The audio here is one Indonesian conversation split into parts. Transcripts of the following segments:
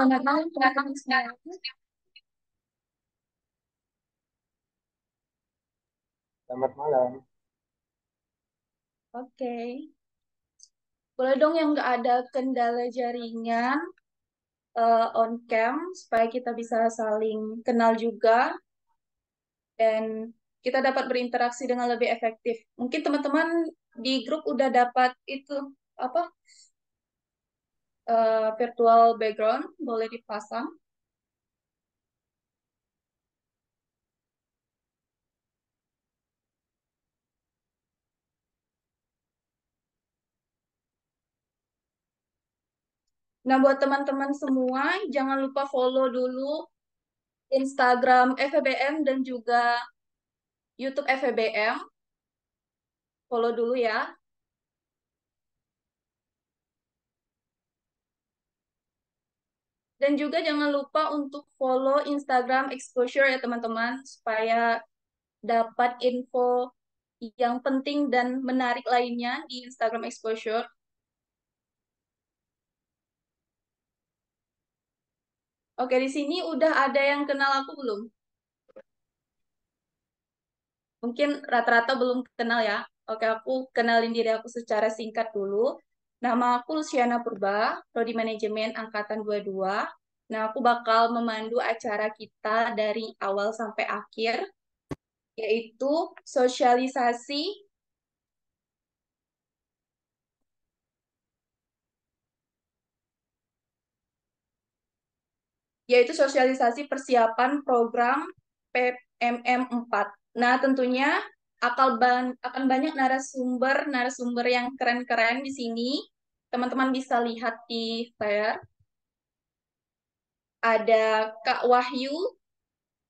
Selamat malam teman-teman semua. Selamat malam. Oke, boleh dong yang nggak ada kendala jaringan on cam supaya kita bisa saling kenal juga dan kita dapat berinteraksi dengan lebih efektif. Mungkin teman-teman di grup udah dapat itu apa virtual background boleh dipasang. Nah, buat teman-teman semua, jangan lupa follow dulu Instagram FEBM dan juga YouTube FEBM. Follow dulu ya. Dan juga jangan lupa untuk follow Instagram Exposure ya teman-teman, supaya dapat info yang penting dan menarik lainnya di Instagram Exposure. Oke, di sini udah ada yang kenal aku belum? Mungkin rata-rata belum kenal ya. Oke, aku kenalin diri aku secara singkat dulu. Nama aku Luciana Purba, Prodi Manajemen Angkatan 22. Nah, aku bakal memandu acara kita dari awal sampai akhir, yaitu sosialisasi yaitu sosialisasi persiapan program PMM 4. Nah, tentunya akan banyak narasumber yang keren-keren di sini. Teman-teman bisa lihat di layar. Ada Kak Wahyu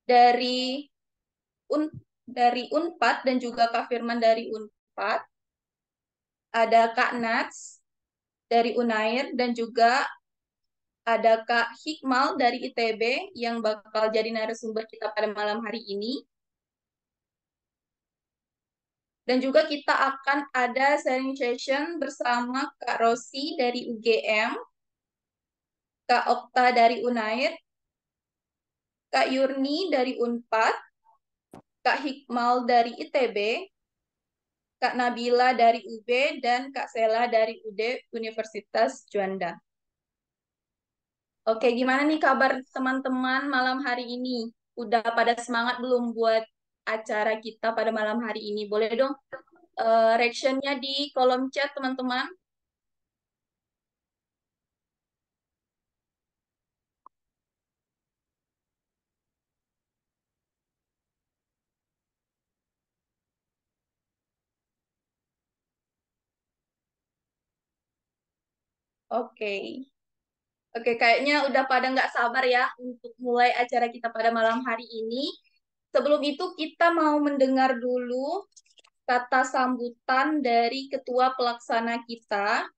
dari Un dari Unpad dan juga Kak Firman dari Unpad. Ada Kak Nats dari Unair dan juga ada Kak Hikmal dari ITB yang bakal jadi narasumber kita pada malam hari ini. Dan juga kita akan ada sharing session bersama Kak Rosi dari UGM, Kak Okta dari Unair, Kak Yurni dari Unpad, Kak Hikmal dari ITB, Kak Nabila dari UB, dan Kak Sela dari UD Universitas Juanda. Oke, gimana nih kabar teman-teman malam hari ini? Udah pada semangat belum buat acara kita pada malam hari ini? Boleh dong reaction-nya di kolom chat teman-teman. Oke. Oke, kayaknya udah pada nggak sabar ya untuk mulai acara kita pada malam hari ini. Sebelum itu kita mau mendengar dulu kata sambutan dari ketua pelaksana kita,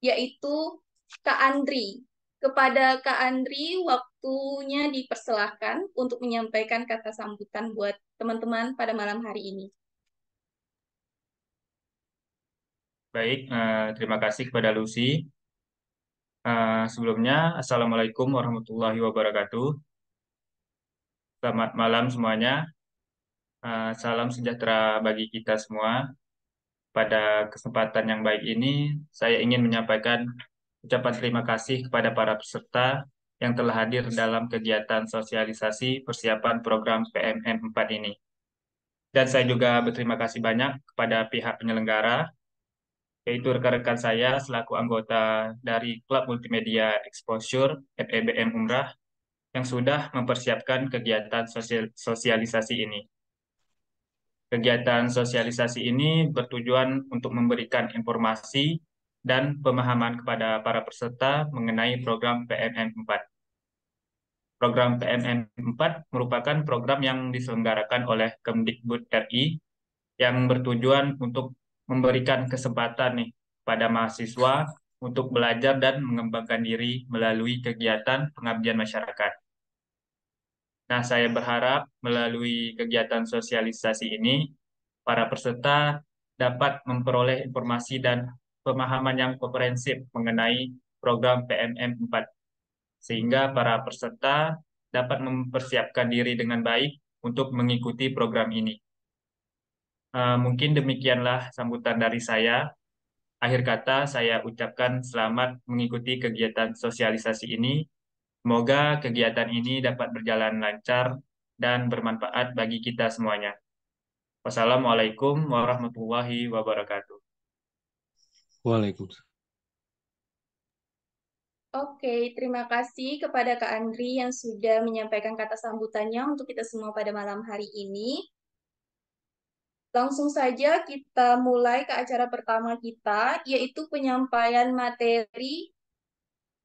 yaitu Kak Andri. Kepada Kak Andri, waktunya dipersilahkan untuk menyampaikan kata sambutan buat teman-teman pada malam hari ini. Baik, terima kasih kepada Lucy. Sebelumnya, Assalamualaikum warahmatullahi wabarakatuh. Selamat malam semuanya. Salam sejahtera bagi kita semua. Pada kesempatan yang baik ini, saya ingin menyampaikan ucapan terima kasih kepada para peserta yang telah hadir dalam kegiatan sosialisasi persiapan program PMN 4 ini. Dan saya juga berterima kasih banyak kepada pihak penyelenggara, yaitu rekan-rekan saya selaku anggota dari Klub Multimedia Exposure FEBM Umrah yang sudah mempersiapkan kegiatan sosialisasi ini. Kegiatan sosialisasi ini bertujuan untuk memberikan informasi dan pemahaman kepada para peserta mengenai program PMN 4. Program PMN 4 merupakan program yang diselenggarakan oleh Kemdikbud RI yang bertujuan untuk memberikan kesempatan nih pada mahasiswa untuk belajar dan mengembangkan diri melalui kegiatan pengabdian masyarakat. Nah, saya berharap melalui kegiatan sosialisasi ini, para peserta dapat memperoleh informasi dan pemahaman yang komprehensif mengenai program PMM 4 sehingga para peserta dapat mempersiapkan diri dengan baik untuk mengikuti program ini. Mungkin demikianlah sambutan dari saya. Akhir kata, saya ucapkan selamat mengikuti kegiatan sosialisasi ini. Semoga kegiatan ini dapat berjalan lancar dan bermanfaat bagi kita semuanya. Wassalamualaikum warahmatullahi wabarakatuh. Waalaikumsalam. Oke, terima kasih kepada Kak Andri yang sudah menyampaikan kata sambutannya untuk kita semua pada malam hari ini. Langsung saja kita mulai ke acara pertama kita, yaitu penyampaian materi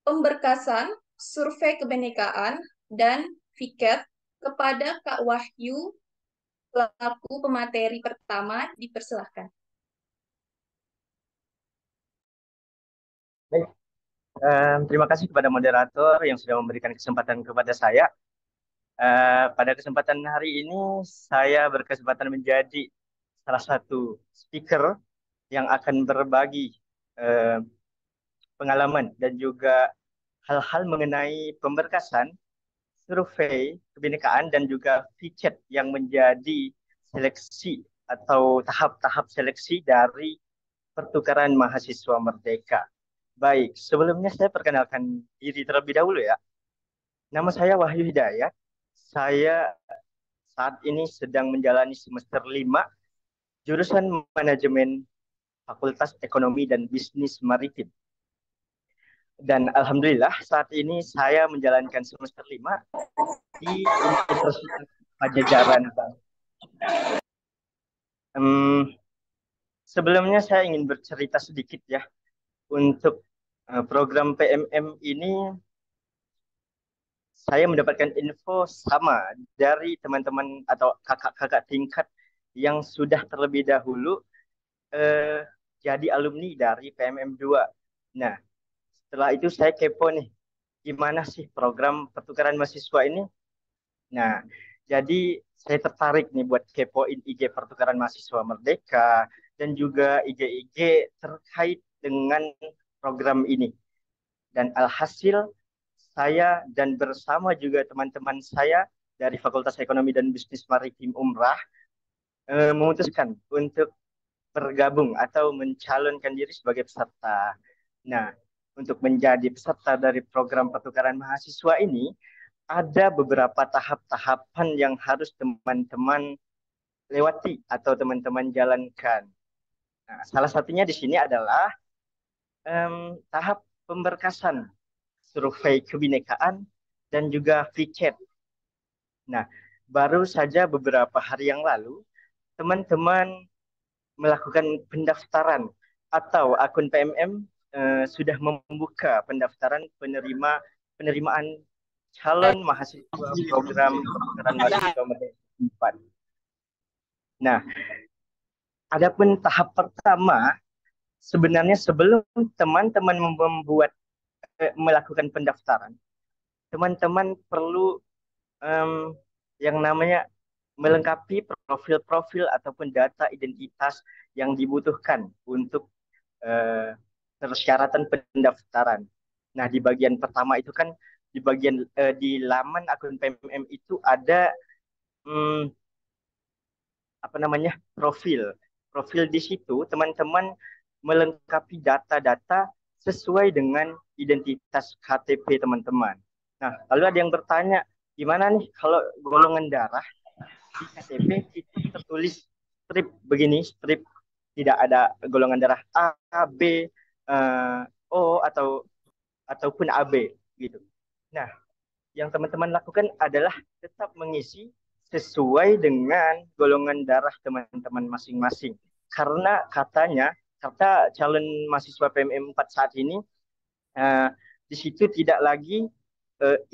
pemberkasan, survei kebenekaan, dan VCAT kepada Kak Wahyu, pelaku pemateri pertama, dipersilahkan. Baik, terima kasih kepada moderator yang sudah memberikan kesempatan kepada saya. Pada kesempatan hari ini, saya berkesempatan menjadi salah satu speaker yang akan berbagi eh, pengalaman dan juga hal-hal mengenai pemberkasan, survei kebinekaan, dan juga VCAT yang menjadi seleksi atau tahap-tahap seleksi dari pertukaran mahasiswa merdeka. Baik, sebelumnya saya perkenalkan diri terlebih dahulu ya. Nama saya Wahyu Hidayat. Saya saat ini sedang menjalani semester 5 jurusan manajemen Fakultas Ekonomi dan Bisnis Maritim. Dan alhamdulillah saat ini saya menjalankan semester 5 di Universitas Pajajaran. Sebelumnya saya ingin bercerita sedikit ya. Untuk program PMM ini saya mendapatkan info sama dari teman-teman atau kakak-kakak tingkat yang sudah terlebih dahulu jadi alumni dari PMM 2. Nah, setelah itu saya kepo nih, gimana sih program pertukaran mahasiswa ini? Nah, jadi saya tertarik nih buat kepoin IG pertukaran mahasiswa merdeka dan juga IG-IG terkait dengan program ini. Dan alhasil saya dan bersama juga teman-teman saya dari Fakultas Ekonomi dan Bisnis Maritim Umrah memutuskan untuk bergabung atau mencalonkan diri sebagai peserta. Nah, untuk menjadi peserta dari program pertukaran mahasiswa ini, ada beberapa tahap-tahapan yang harus teman-teman lewati atau teman-teman jalankan. Nah, salah satunya di sini adalah tahap pemberkasan survei kebinekaan dan juga VCAT. Nah, baru saja beberapa hari yang lalu, teman-teman melakukan pendaftaran atau akun PMM sudah membuka pendaftaran penerimaan calon mahasiswa program pertukaran mahasiswa Merdeka 4. Nah, adapun tahap pertama, sebenarnya sebelum teman-teman melakukan pendaftaran, teman-teman perlu yang namanya melengkapi profil-profil ataupun data identitas yang dibutuhkan untuk persyaratan pendaftaran. Nah, di bagian pertama itu kan di bagian di laman akun PMM itu ada apa namanya profil. Profil di situ teman-teman melengkapi data-data sesuai dengan identitas KTP teman-teman. Nah, lalu ada yang bertanya, gimana nih kalau golongan darah di KTP itu tertulis strip begini, strip tidak ada golongan darah A, B, O ataupun AB gitu. Nah, yang teman-teman lakukan adalah tetap mengisi sesuai dengan golongan darah teman-teman masing-masing. Karena kata calon mahasiswa PMM 4 saat ini, di situ tidak lagi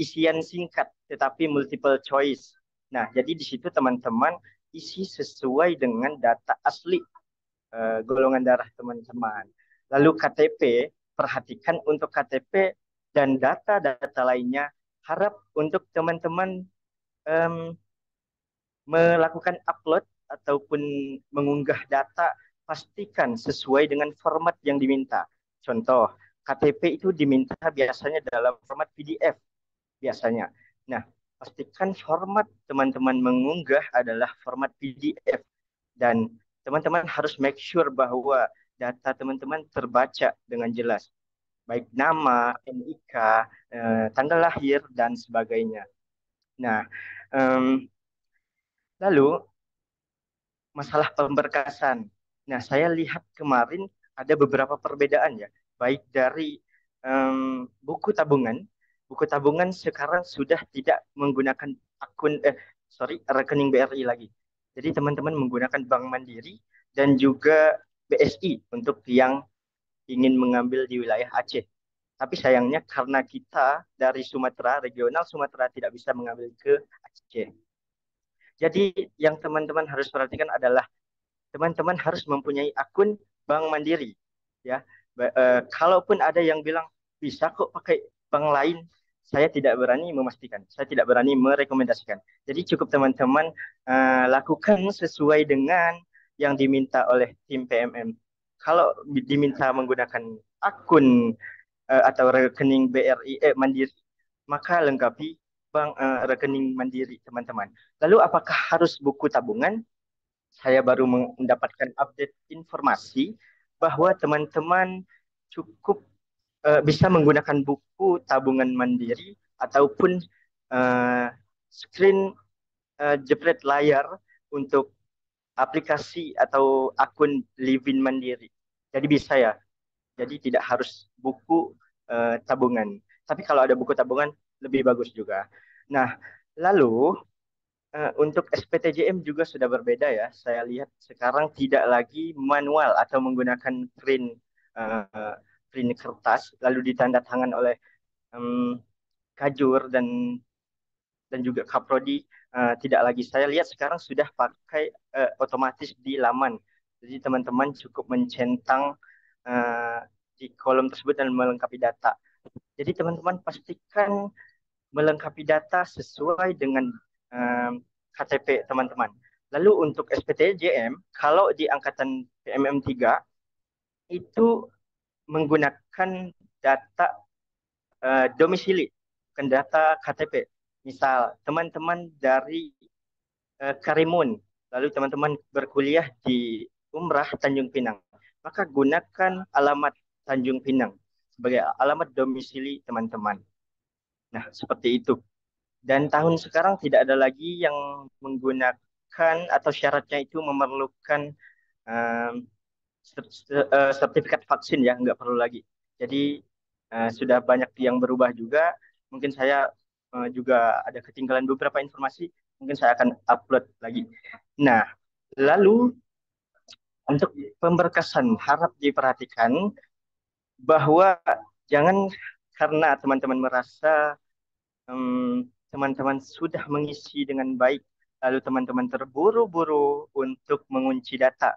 isian singkat, tetapi multiple choice. Nah, jadi di situ teman-teman isi sesuai dengan data asli golongan darah teman-teman. Lalu KTP, perhatikan untuk KTP dan data-data lainnya, harap untuk teman-teman melakukan upload ataupun mengunggah data, pastikan sesuai dengan format yang diminta. Contoh, KTP itu diminta biasanya dalam format PDF biasanya. Nah, pastikan format teman-teman mengunggah adalah format PDF dan teman-teman harus make sure bahwa data teman-teman terbaca dengan jelas, baik nama, NIK, tanggal lahir dan sebagainya. Nah, lalu masalah pemberkasan. Nah, saya lihat kemarin ada beberapa perbedaan ya, baik dari buku tabungan. Buku tabungan sekarang sudah tidak menggunakan rekening BRI lagi. Jadi teman-teman menggunakan Bank Mandiri dan juga BSI untuk yang ingin mengambil di wilayah Aceh. Tapi sayangnya karena kita dari Sumatera, regional Sumatera tidak bisa mengambil ke Aceh. Jadi yang teman-teman harus perhatikan adalah teman-teman harus mempunyai akun Bank Mandiri ya. Kalaupun ada yang bilang bisa kok pakai bank lain, saya tidak berani memastikan, saya tidak berani merekomendasikan. Jadi cukup teman-teman lakukan sesuai dengan yang diminta oleh tim PMM. Kalau diminta menggunakan akun atau rekening BRI Mandiri, maka lengkapi rekening Mandiri teman-teman. Lalu apakah harus buku tabungan? Saya baru mendapatkan update informasi bahwa teman-teman cukup bisa menggunakan buku tabungan mandiri ataupun uh, screen jepret layar untuk aplikasi atau akun Livin Mandiri. Jadi bisa ya. Jadi tidak harus buku tabungan. Tapi kalau ada buku tabungan lebih bagus juga. Nah, lalu untuk SPTJM juga sudah berbeda ya. Saya lihat sekarang tidak lagi manual atau menggunakan uh, print kertas lalu ditanda tangan oleh um, Kajur dan juga Kaprodi, tidak lagi. Saya lihat sekarang sudah pakai otomatis di laman. Jadi teman-teman cukup mencentang uh, di kolom tersebut dan melengkapi data. Jadi teman-teman pastikan melengkapi data sesuai dengan KTP teman-teman. Lalu untuk SPTJM, kalau di angkatan PMM 3 itu menggunakan data domisili, bukan data KTP. Misal teman-teman dari Karimun, lalu teman-teman berkuliah di Umrah Tanjung Pinang, maka gunakan alamat Tanjung Pinang sebagai alamat domisili teman-teman. Nah, seperti itu. Dan tahun sekarang tidak ada lagi yang menggunakan atau syaratnya itu memerlukan um, sertifikat vaksin ya, nggak perlu lagi. Jadi sudah banyak yang berubah juga. Mungkin saya juga ada ketinggalan beberapa informasi, mungkin saya akan upload lagi. Nah, lalu untuk pemberkasan harap diperhatikan bahwa jangan karena teman-teman merasa teman-teman sudah mengisi dengan baik, lalu teman-teman terburu-buru untuk mengunci data.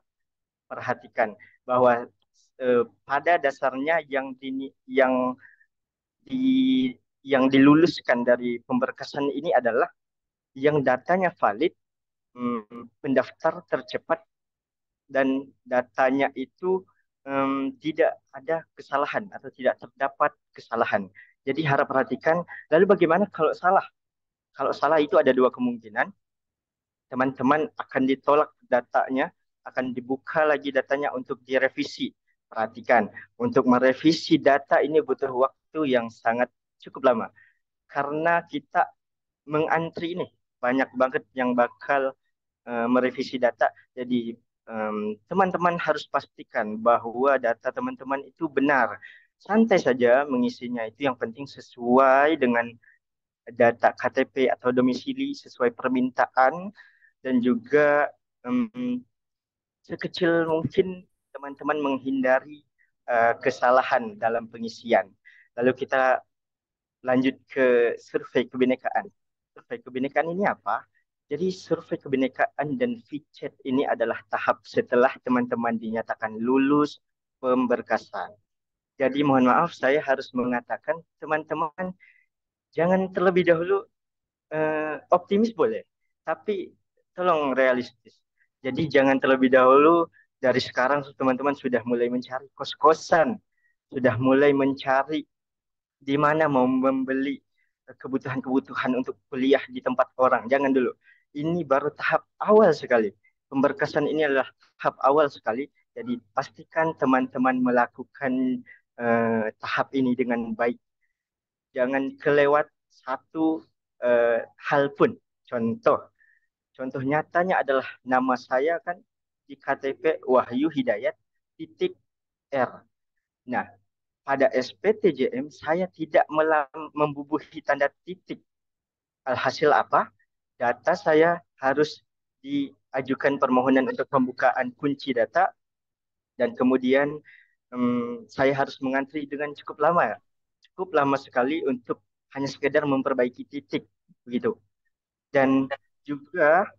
Perhatikan bahwa pada dasarnya di yang diluluskan dari pemberkasan ini adalah yang datanya valid, pendaftar tercepat dan datanya itu tidak ada kesalahan atau tidak terdapat kesalahan. Jadi harap perhatikan. Lalu bagaimana kalau salah? Kalau salah itu ada dua kemungkinan. Teman-teman akan ditolak datanya, akan dibuka lagi datanya untuk direvisi. Perhatikan, untuk merevisi data ini butuh waktu yang sangat cukup lama. Karena kita mengantri ini, banyak banget yang bakal merevisi data. Jadi teman-teman harus pastikan bahwa data teman-teman itu benar. Santai saja mengisinya, itu yang penting sesuai dengan data KTP atau domisili sesuai permintaan dan juga sekecil mungkin teman-teman menghindari kesalahan dalam pengisian. Lalu kita lanjut ke survei kebinekaan. Survei kebinekaan ini apa? Jadi survei kebinekaan dan VChat ini adalah tahap setelah teman-teman dinyatakan lulus pemberkasan. Jadi mohon maaf saya harus mengatakan teman-teman jangan terlebih dahulu optimis boleh, tapi tolong realistis. Jadi jangan terlebih dahulu dari sekarang teman-teman sudah mulai mencari kos-kosan, sudah mulai mencari di mana mau membeli kebutuhan-kebutuhan untuk kuliah di tempat orang. Jangan dulu. Ini baru tahap awal sekali. Pemberkasan ini adalah tahap awal sekali. Jadi pastikan teman-teman melakukan tahap ini dengan baik. Jangan kelewat satu hal pun. Contoh nyatanya adalah nama saya kan di KTP Wahyu Hidayat titik R. Nah, pada SPTJM saya tidak membubuhi tanda titik. Alhasil apa? Data saya harus diajukan permohonan untuk pembukaan kunci data dan kemudian saya harus mengantri dengan cukup lama sekali untuk hanya sekedar memperbaiki titik begitu. Dan juga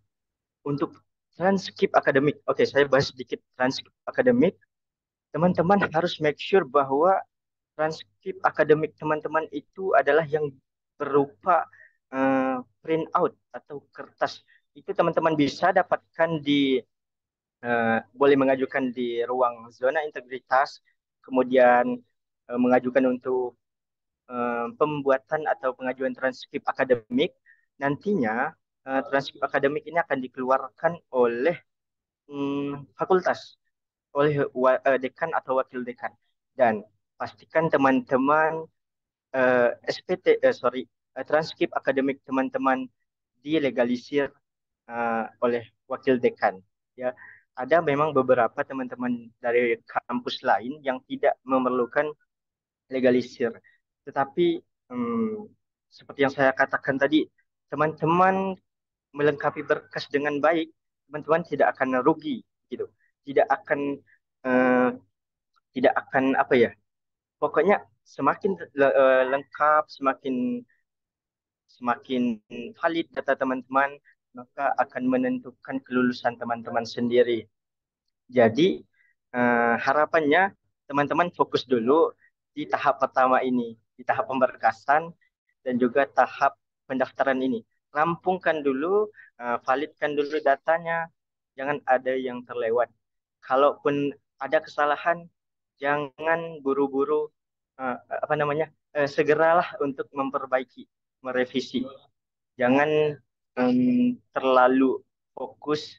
untuk transkrip akademik. Oke, saya bahas sedikit transkrip akademik. Teman-teman harus make sure bahwa transkrip akademik teman-teman itu adalah yang berupa print out atau kertas. Itu teman-teman bisa dapatkan boleh mengajukan di ruang zona integritas, kemudian mengajukan untuk pembuatan atau pengajuan transkrip akademik. Nantinya transkrip akademik ini akan dikeluarkan oleh fakultas, oleh dekan atau wakil dekan. Dan pastikan teman-teman transkrip akademik teman-teman dilegalisir oleh wakil dekan. Ya, ada memang beberapa teman-teman dari kampus lain yang tidak memerlukan legalisir, tetapi seperti yang saya katakan tadi, teman-teman melengkapi berkas dengan baik, teman-teman tidak akan rugi, gitu. Tidak akan eh, tidak akan apa ya? Pokoknya semakin lengkap, semakin semakin valid data teman-teman, maka akan menentukan kelulusan teman-teman sendiri. Jadi harapannya teman-teman fokus dulu di tahap pertama ini, di tahap pemberkasan dan juga tahap pendaftaran ini. Rampungkan dulu, validkan dulu datanya, jangan ada yang terlewat. Kalaupun ada kesalahan, jangan buru-buru segeralah untuk memperbaiki, merevisi. Jangan terlalu fokus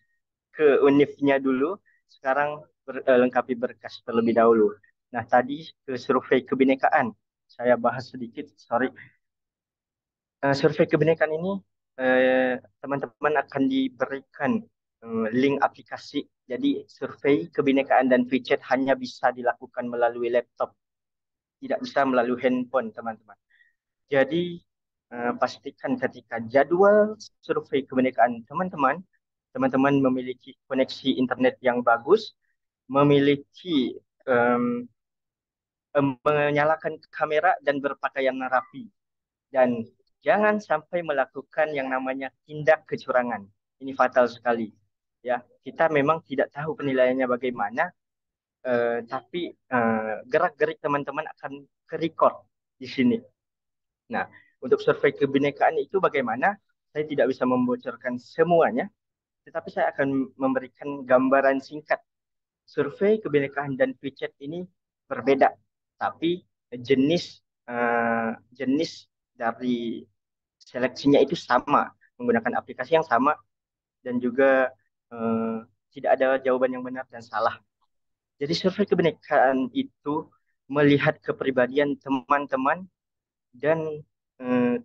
ke univnya dulu. Sekarang lengkapi berkas terlebih dahulu. Nah, tadi ke survei kebinekaan. Saya bahas sedikit, sorry. Survei kebinekaan ini teman-teman akan diberikan link aplikasi. Jadi survei kebinekaan dan VChat hanya bisa dilakukan melalui laptop, tidak bisa melalui handphone, teman-teman. Jadi pastikan ketika jadwal survei kebinekaan teman-teman memiliki koneksi internet yang bagus, memiliki menyalakan kamera dan berpakaian rapi, dan jangan sampai melakukan yang namanya tindak kecurangan. Ini fatal sekali. Ya, kita memang tidak tahu penilaiannya bagaimana, tapi gerak-gerik teman-teman akan ke-record di sini. Nah, untuk survei kebinekaan itu bagaimana? Saya tidak bisa membocorkan semuanya, tetapi saya akan memberikan gambaran singkat. Survei kebinekaan dan VChat ini berbeda, tapi jenis dari seleksinya itu sama, menggunakan aplikasi yang sama dan juga eh, tidak ada jawaban yang benar dan salah. Jadi survei kebinekaan itu melihat kepribadian teman-teman dan eh,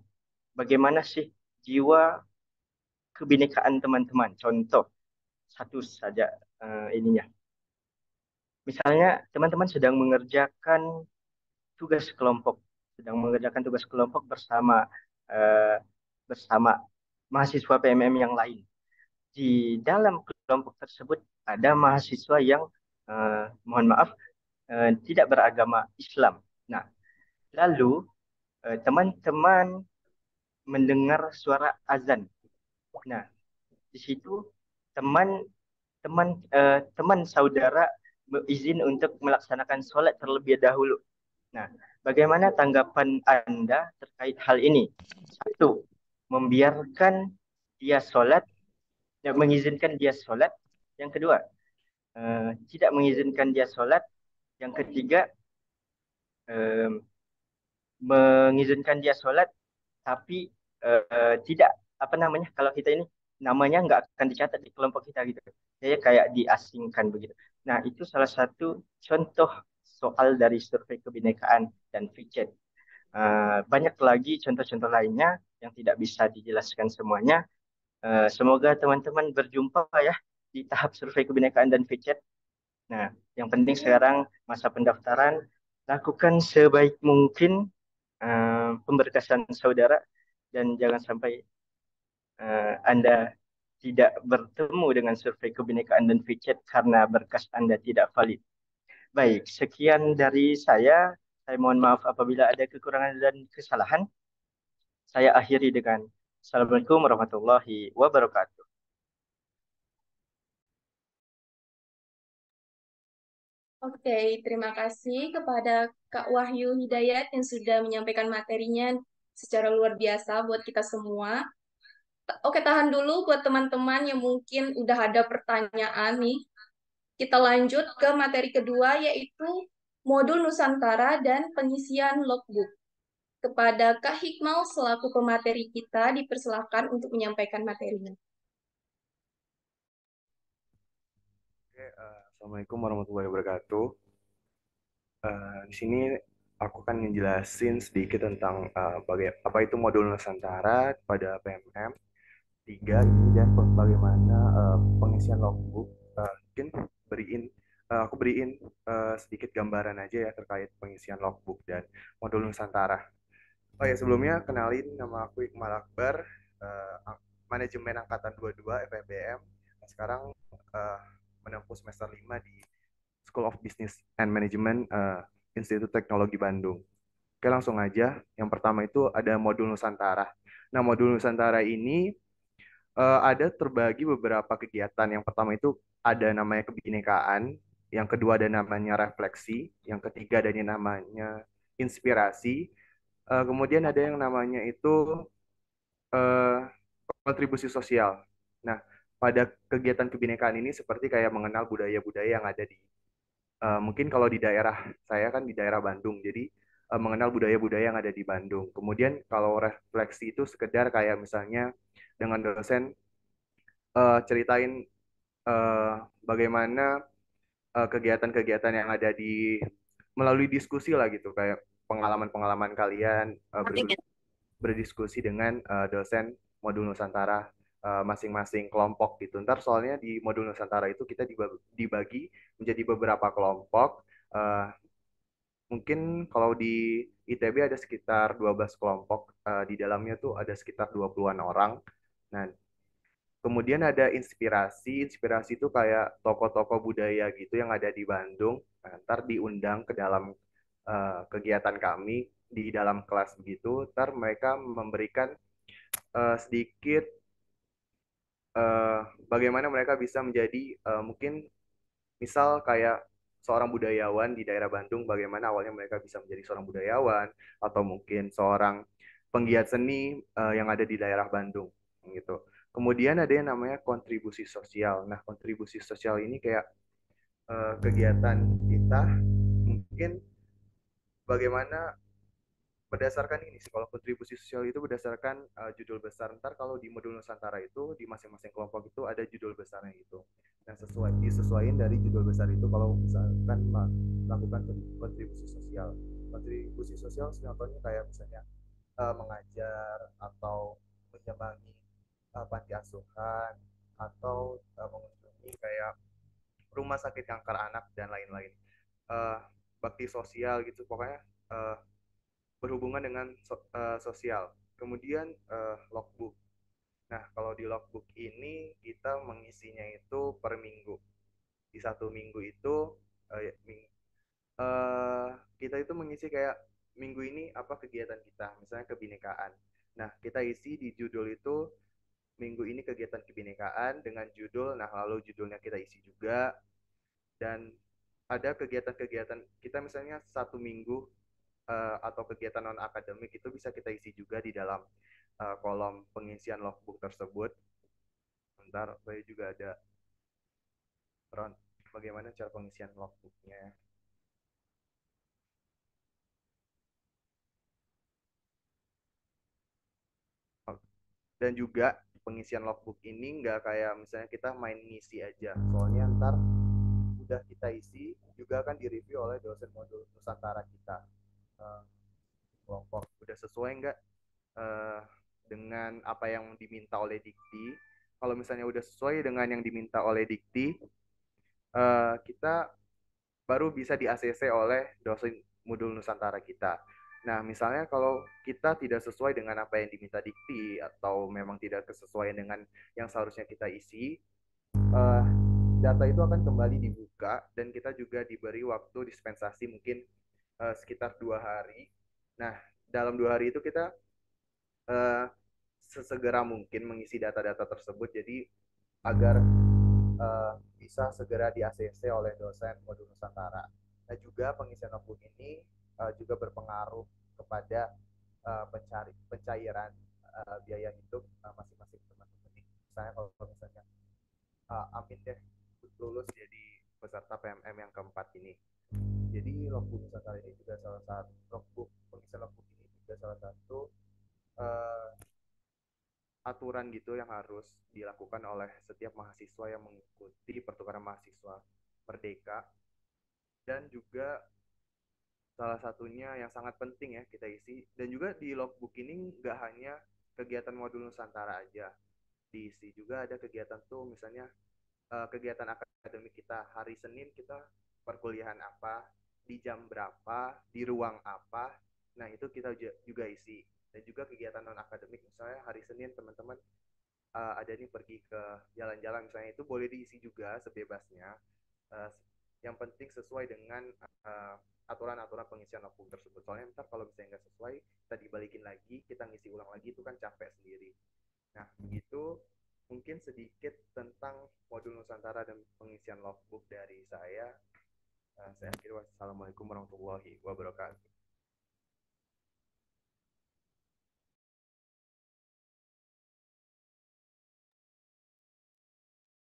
bagaimana sih jiwa kebinekaan teman-teman. Contoh satu saja ininya. Misalnya teman-teman sedang mengerjakan tugas kelompok eh, bersama mahasiswa PMM yang lain. Di dalam kelompok tersebut ada mahasiswa yang mohon maaf tidak beragama Islam. Nah, lalu teman-teman mendengar suara azan. Nah, di situ teman teman saudara izin untuk melaksanakan sholat terlebih dahulu. Nah, bagaimana tanggapan Anda terkait hal ini? Satu, membiarkan dia sholat, ya, mengizinkan dia sholat. Yang kedua, tidak mengizinkan dia sholat. Yang ketiga, mengizinkan dia sholat tapi tidak apa namanya kalau kita ini namanya nggak akan dicatat di kelompok kita gitu. Jadi kayak diasingkan begitu. Nah, itu salah satu contoh soal dari survei kebinekaan dan Fitchet. Banyak lagi contoh-contoh lainnya yang tidak bisa dijelaskan semuanya. Semoga teman-teman berjumpa ya di tahap survei kebinekaan dan Fitchet. Nah, yang penting sekarang masa pendaftaran, lakukan sebaik mungkin pemberkasan saudara dan jangan sampai Anda tidak bertemu dengan survei kebinekaan dan Fitchet karena berkas Anda tidak valid. Baik, sekian dari saya. Saya mohon maaf apabila ada kekurangan dan kesalahan. Saya akhiri dengan Assalamualaikum warahmatullahi wabarakatuh. Oke, terima kasih kepada Kak Wahyu Hidayat yang sudah menyampaikan materinya secara luar biasa buat kita semua. Oke, tahan dulu buat teman-teman yang mungkin udah ada pertanyaan nih. Kita lanjut ke materi kedua, yaitu modul Nusantara dan pengisian logbook. Kepada Kak Hikmau selaku pemateri kita, dipersilahkan untuk menyampaikan materinya. Oke, Assalamualaikum warahmatullahi wabarakatuh. Di sini aku akan ngejelasin sedikit tentang apa itu modul Nusantara pada PMM 3 ini dan bagaimana pengisian logbook. Mungkin beriin aku beriin sedikit gambaran aja ya terkait pengisian logbook dan modul Nusantara. Oh ya, sebelumnya kenalin, nama aku Iqmal Akbar, manajemen angkatan 22 FEBM. Sekarang uh, menempuh semester 5 di School of Business and Management Institut Teknologi Bandung. Oke, langsung aja. Yang pertama itu ada modul Nusantara. Nah, modul Nusantara ini ada terbagi beberapa kegiatan. Yang pertama itu ada namanya kebinekaan, yang kedua ada namanya refleksi, yang ketiga ada yang namanya inspirasi, kemudian ada yang namanya itu eh, kontribusi sosial. Nah, pada kegiatan kebinekaan ini seperti kayak mengenal budaya-budaya yang ada di mungkin kalau di daerah saya kan di daerah Bandung, jadi mengenal budaya-budaya yang ada di Bandung. Kemudian kalau refleksi itu sekedar kayak misalnya dengan dosen ceritain eh, bagaimana kegiatan-kegiatan yang ada di melalui diskusi lah gitu, kayak pengalaman-pengalaman kalian berdiskusi dengan dosen modul Nusantara masing-masing kelompok gitu. Ntar soalnya di modul Nusantara itu kita dibagi menjadi beberapa kelompok. Uh, Mungkin kalau di ITB ada sekitar 12 kelompok. Di dalamnya tuh ada sekitar 20-an orang. Nah, kemudian ada inspirasi. Inspirasi itu kayak tokoh-tokoh budaya gitu yang ada di Bandung. Nah, ntar diundang ke dalam kegiatan kami di dalam kelas begitu. Ntar mereka memberikan sedikit uh, bagaimana mereka bisa menjadi mungkin misal kayak seorang budayawan di daerah Bandung, bagaimana awalnya mereka bisa menjadi seorang budayawan, atau mungkin seorang penggiat seni yang ada di daerah Bandung, gitu. Kemudian ada yang namanya kontribusi sosial. Nah, kontribusi sosial ini kayak kegiatan kita mungkin bagaimana berdasarkan ini sih, kalau kontribusi sosial itu berdasarkan judul besar. Ntar kalau di modul Nusantara itu di masing-masing kelompok itu ada judul besarnya itu, dan disesuaikan dari judul besar itu. Kalau misalkan melakukan kontribusi sosial, kontribusi sosial contohnya kayak misalnya mengajar atau menyambangi panti asuhan atau mengunjungi kayak rumah sakit kanker anak dan lain-lain. uh, Bakti sosial gitu pokoknya, berhubungan dengan sosial. Kemudian logbook. Nah, kalau di logbook ini kita mengisinya itu per minggu. Di satu minggu itu uh, uh, kita itu mengisi kayak minggu ini apa kegiatan kita, misalnya kebinekaan. Nah, kita isi di judul itu minggu ini kegiatan kebinekaan dengan judul, nah lalu judulnya kita isi juga. Dan ada kegiatan-kegiatan kita misalnya satu minggu atau kegiatan non akademik itu bisa kita isi juga di dalam kolom pengisian logbook tersebut. Ntar saya juga ada bagaimana cara pengisian logbooknya. Dan juga pengisian logbook ini nggak kayak misalnya kita main ngisi aja, soalnya ntar udah kita isi juga akan direview oleh dosen modul Nusantara kita. Kelompok udah sesuai nggak dengan apa yang diminta oleh Dikti. Kalau misalnya udah sesuai dengan yang diminta oleh Dikti, kita baru bisa di ACC oleh dosen modul Nusantara kita. Nah, misalnya kalau kita tidak sesuai dengan apa yang diminta Dikti atau memang tidak kesesuaian dengan yang seharusnya kita isi, data itu akan kembali dibuka dan kita juga diberi waktu dispensasi mungkin sekitar 2 hari. Nah, dalam 2 hari itu kita sesegera mungkin mengisi data-data tersebut, jadi agar bisa segera di ACC oleh dosen modul Nusantara. Nah, juga pengisian logbook ini juga berpengaruh kepada pencairan biaya hidup masing-masing teman-teman. Misalnya kalau misalnya amin deh lulus jadi peserta PMM yang keempat ini. Jadi logbook Nusantara ini juga salah satu pengisian logbook ini juga salah satu aturan gitu yang harus dilakukan oleh setiap mahasiswa yang mengikuti pertukaran mahasiswa Merdeka. Dan juga salah satunya yang sangat penting ya kita isi, dan juga di logbook ini nggak hanya kegiatan modul Nusantara aja diisi, juga ada kegiatan tuh misalnya kegiatan akademik kita. Hari Senin kita perkuliahan apa, di jam berapa, di ruang apa, nah itu kita juga isi. Dan juga kegiatan non akademik, misalnya hari Senin teman-teman ada nih pergi ke jalan-jalan misalnya, itu boleh diisi juga sebebasnya. Yang penting sesuai dengan aturan-aturan pengisian logbook tersebut, soalnya ntar kalau misalnya nggak sesuai kita dibalikin lagi, kita ngisi ulang lagi, itu kan capek sendiri. Nah, begitu mungkin sedikit tentang modul Nusantara dan pengisian logbook dari saya. Saya akhiri, wassalamualaikum warahmatullahi wabarakatuh.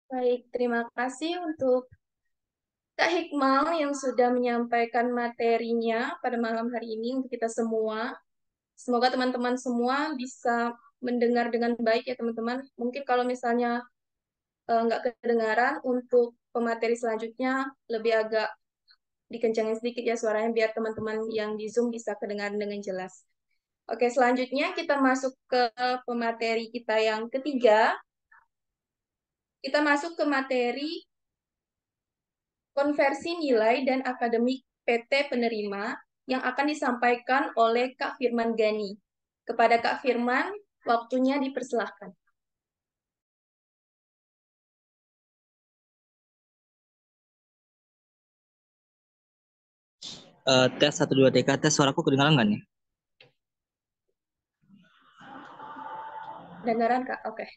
Baik, terima kasih untuk Kak Hikmal yang sudah menyampaikan materinya pada malam hari ini untuk kita semua. Semoga teman-teman semua bisa mendengar dengan baik ya teman-teman. Mungkin kalau misalnya nggak kedengaran, untuk pemateri selanjutnya lebih agak dikencangin sedikit ya suaranya biar teman-teman yang di Zoom bisa kedengaran dengan jelas. Oke, selanjutnya kita masuk ke pemateri kita yang ketiga. Kita masuk ke materi konversi nilai dan akademik PT penerima yang akan disampaikan oleh Kak Firman Gani. Kepada Kak Firman, waktunya dipersilahkan. Tes 1 2 3, tes suaraku kedengaran nggak nih? Dengaran Kak, oke.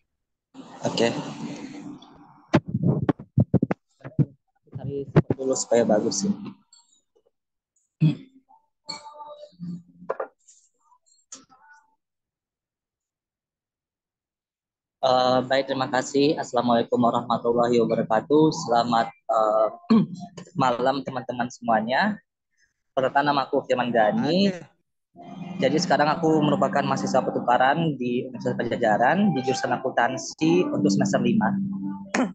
Oke. Cari spot dulu supaya bagus sih. Baik, terima kasih. Assalamualaikum warahmatullahi wabarakatuh. Selamat malam teman-teman semuanya. Perkenalkan, nama aku Firman Gani. Jadi sekarang aku merupakan mahasiswa pertukaran di Universitas Pajajaran di jurusan akuntansi untuk semester 5.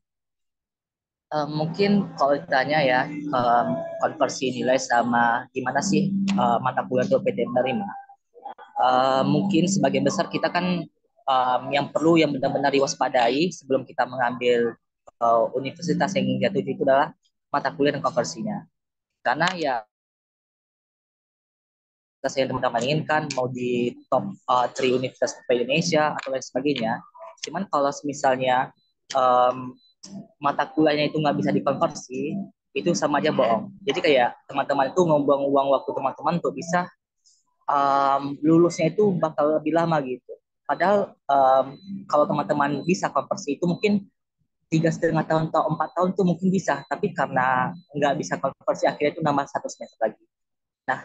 Mungkin kalau ditanya ya, konversi nilai sama gimana sih mata kuliah untuk PT penerima. Mungkin sebagian besar kita kan yang perlu yang benar-benar diwaspadai sebelum kita mengambil universitas yang ingin kita tuju itu adalah mata kuliah dan konversinya. Karena ya yang teman-teman inginkan mau di top 3 universitas di Indonesia atau lain sebagainya. Cuman kalau misalnya mata kuliahnya itu nggak bisa dikonversi, itu sama aja bohong. Jadi kayak teman-teman itu membuang uang waktu teman-teman untuk bisa lulusnya itu bakal lebih lama gitu. Padahal kalau teman-teman bisa konversi itu mungkin 3,5 tahun atau 4 tahun tuh mungkin bisa, tapi karena nggak bisa konversi akhirnya itu nambah 1 semester lagi. Nah,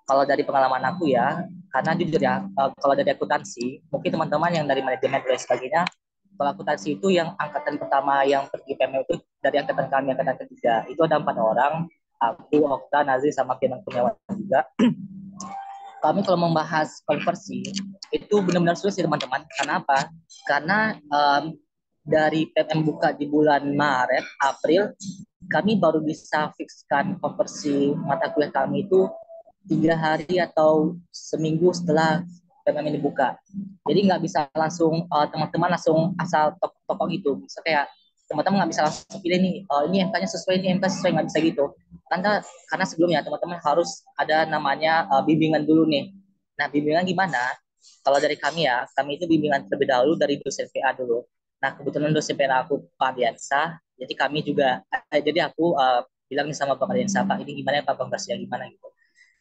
kalau dari pengalaman aku ya, karena jujur ya, kalau dari akuntansi, mungkin teman-teman yang dari manajemen dan sebagainya, kalau akuntansi itu yang angkatan pertama yang pergi PMM itu dari angkatan kami, angkatan ketiga, itu ada 4 orang, aku, Okta, Nazri, sama Firman Kurniawan juga. kami kalau membahas konversi itu benar-benar sulit sih teman-teman. Karena apa? Karena dari PMM buka di bulan Maret, April, kami baru bisa fixkan konversi mata kuliah kami itu 3 hari atau seminggu setelah PMM ini buka. Jadi nggak bisa langsung teman-teman langsung asal tok-tok gitu. Bisa kayak teman-teman nggak bisa langsung pilih nih, ini MK-nya sesuai, ini MK sesuai, nggak bisa gitu. Karena sebelumnya teman-teman harus ada namanya bimbingan dulu nih. Nah, bimbingan gimana? Kalau dari kami ya, kami itu bimbingan terlebih dahulu dari dosen PA dulu. Nah, kebetulan dosen PA aku Pak Diansa, jadi kami juga, jadi aku bilang nih sama Pak Diansa, Pak ini gimana ya Pak konversinya gimana gitu.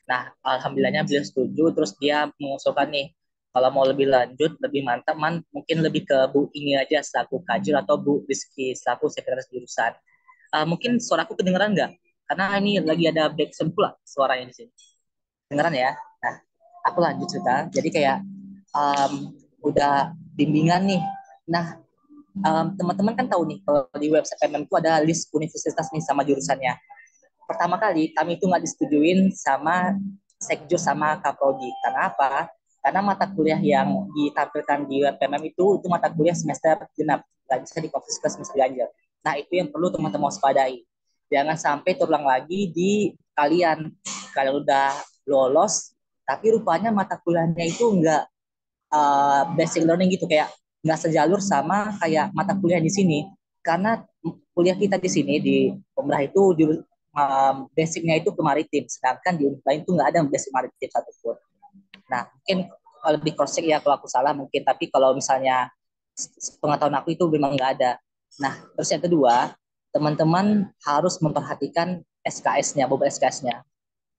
Nah, alhamdulillahnya beliau setuju, terus dia mengusulkan nih, kalau mau lebih lanjut, lebih mantap, mungkin lebih ke Bu ini aja selaku kajur atau Bu Rizky selaku sekretaris jurusan. Mungkin suaraku kedengeran nggak? Karena ini lagi ada backsound pula suaranya di sini. Kedengeran ya? Nah, aku lanjut cerita. Jadi kayak udah bimbingan nih. Nah, teman-teman kan tahu nih kalau di website PMM itu ada list universitas nih sama jurusannya. Pertama kali kami itu nggak disetujuin sama Sekjur sama Kaprodi. Karena apa? Karena mata kuliah yang ditampilkan di PMM itu mata kuliah semester genap, nggak bisa dikonversi ke semester ganjil. Nah, itu yang perlu teman-teman waspadai. Jangan sampai terulang lagi di kalian. Kalian udah lolos, tapi rupanya mata kuliahnya itu nggak basic learning gitu, kayak nggak sejalur sama kayak mata kuliah di sini. Karena kuliah kita di sini di Umrah itu basicnya itu ke maritim, sedangkan di lain itu nggak ada basic maritim satupun. Nah, mungkin lebih cross check ya kalau aku salah mungkin, tapi kalau misalnya pengetahuan aku itu memang nggak ada. Nah, terus yang kedua, teman-teman harus memperhatikan SKS-nya, bobot SKS-nya.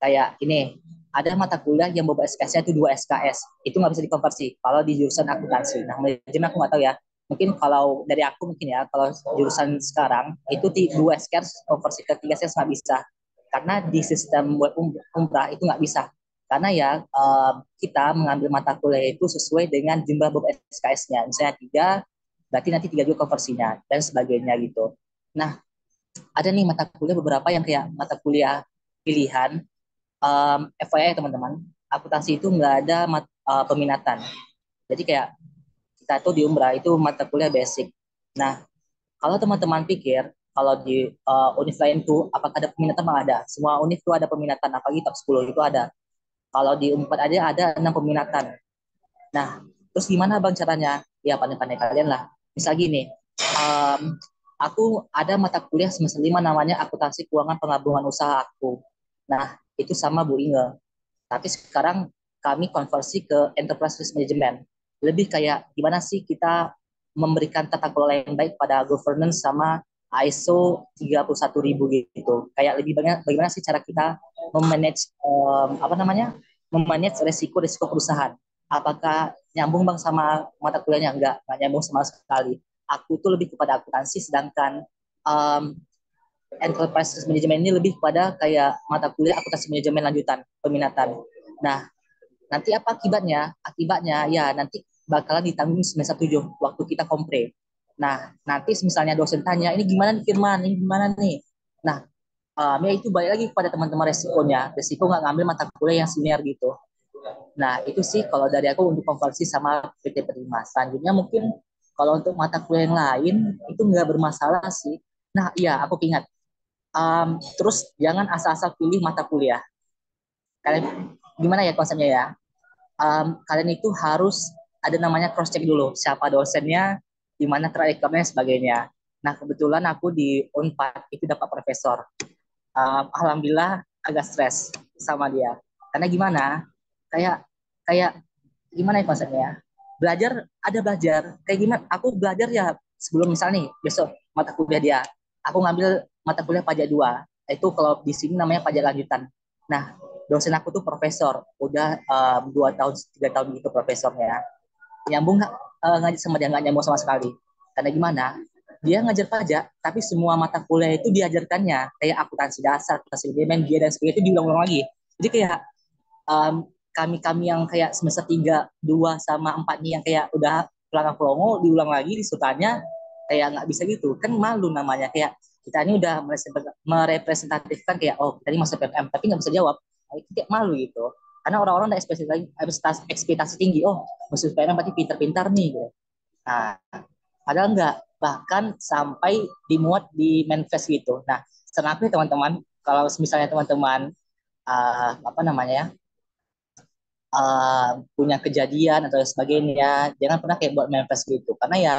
Kayak ini, ada mata kuliah yang bobot SKS-nya itu 2 SKS, itu nggak bisa dikonversi kalau di jurusan akuntansi. Nah, manajemen aku nggak tahu ya, mungkin kalau dari aku mungkin ya, kalau jurusan sekarang itu 2 SKS konversi ke 3 SKS nggak bisa, karena di sistem buat umrah itu nggak bisa. Karena ya kita mengambil mata kuliah itu sesuai dengan jumlah bobot SKS-nya. Misalnya 3, berarti nanti 3 juga konversinya dan sebagainya gitu. Nah, ada nih mata kuliah beberapa yang kayak mata kuliah pilihan. FYI teman-teman, akuntansi itu nggak ada peminatan. Jadi kayak kita tuh di Umrah itu mata kuliah basic. Nah, kalau teman-teman pikir kalau di univ lain tuh apakah ada peminatan? Mah ada. Semua univ itu ada peminatan, apalagi top 10 itu ada. Kalau di Unpad aja ada 6 peminatan. Nah, terus gimana Bang caranya? Ya pandai-pandai kalian lah. Misal gini, aku ada mata kuliah semester 5 namanya akuntansi keuangan penggabungan usaha aku. Nah, itu sama Bu Inge. Tapi sekarang kami konversi ke enterprise risk management. Lebih kayak gimana sih kita memberikan tata kelola yang baik pada governance sama ISO 31000 gitu. Kayak lebih banyak bagaimana sih cara kita memanage apa namanya? Memanage resiko perusahaan. Apakah nyambung Bang sama mata kuliahnya? Enggak nyambung sama sekali. Aku tuh lebih kepada akuntansi, sedangkan um, enterprise management ini lebih pada kayak mata kuliah akuntansi manajemen lanjutan peminatan. Nah, nanti apa akibatnya? Akibatnya ya nanti bakalan ditanggung semester 7 waktu kita kompre. Nah, nanti misalnya dosen tanya, ini gimana nih Firman? Ini gimana nih? Nah, ya itu balik lagi kepada teman-teman resikonya. Resiko nggak ngambil mata kuliah yang senior gitu. Nah, itu sih kalau dari aku untuk konversi sama PT Prima. Selanjutnya mungkin kalau untuk mata kuliah yang lain itu nggak bermasalah sih. Nah, iya aku ingat. Terus jangan asal-asal pilih mata kuliah. Kalian gimana ya konsepnya ya? Kalian itu harus ada namanya cross check dulu siapa dosennya, di mana track recordnya sebagainya. Nah kebetulan aku di Unpad itu dapat profesor. Alhamdulillah agak stres sama dia. Karena gimana? Kayak kayak gimana ya konsepnya? Belajar ada belajar. Kayak gimana? Aku belajar ya sebelum misalnya nih besok mata kuliah dia. Aku ngambil mata kuliah pajak 2. Itu kalau di sini namanya pajak lanjutan. Nah, dosen aku tuh profesor, udah 2 tahun 3 tahun gitu profesornya. Nyambung nggak ngajar sama dia? Nggak nyambung sama sekali. Karena gimana? Dia ngajar pajak, tapi semua mata kuliah itu diajarkannya kayak akuntansi dasar, akuntansi manajemen, dia dan sebagainya itu diulang-ulang lagi. Jadi kayak kami-kami yang kayak semester 3, 2 sama 4 nih yang kayak udah pelangga-pelongo diulang lagi disutannya kayak nggak bisa gitu. Kan malu namanya, kayak kita ini udah merepresentatifkan kayak oh kita ini masuk PPM tapi nggak bisa jawab. Itu kayak malu gitu. Karena orang-orang ada ekspektasi tinggi. Oh, masuk PNM berarti pintar-pintar nih gitu. Nah, padahal enggak, bahkan sampai dimuat di manifest gitu. Nah, saran aku ya teman-teman, kalau misalnya teman-teman apa namanya ya, punya kejadian atau sebagainya, jangan pernah kayak buat manifest gitu. Karena ya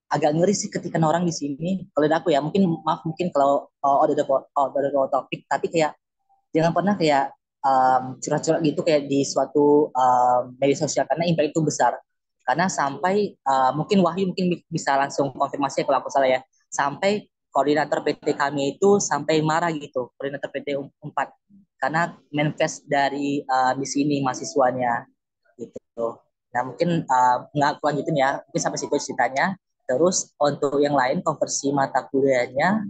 agak ngeri sih ketika orang di sini. Kalau dari aku ya, mungkin maaf mungkin kalau ada topik, tapi kayak jangan pernah kayak curhat-curhat gitu kayak di suatu media sosial karena impact itu besar. Karena sampai mungkin Wahyu mungkin bisa langsung konfirmasi kalau aku salah ya. Sampai koordinator PT kami itu sampai marah gitu, koordinator PT 4 karena manifest dari di sini mahasiswanya gitu. Nah mungkin nggak aku lanjutin ya, mungkin sampai situ ceritanya. Terus untuk yang lain konversi mata kuliahnya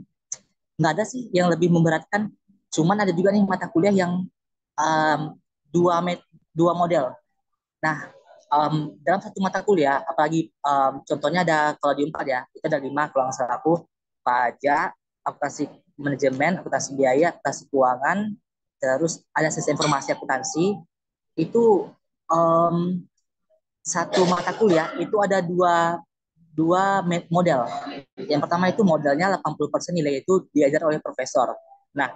nggak ada sih yang lebih memberatkan. Cuman ada juga nih mata kuliah yang um, dua model. Nah, dalam satu mata kuliah, apalagi contohnya ada kalau di 4 ya, itu ada 5 kalau nggak salah aku, pajak, akuntansi manajemen, akuntansi biaya, akuntansi keuangan, terus ada sistem informasi akuntansi, itu um, satu mata kuliah itu ada dua model. Yang pertama itu modelnya 80% nilai itu diajar oleh profesor. Nah,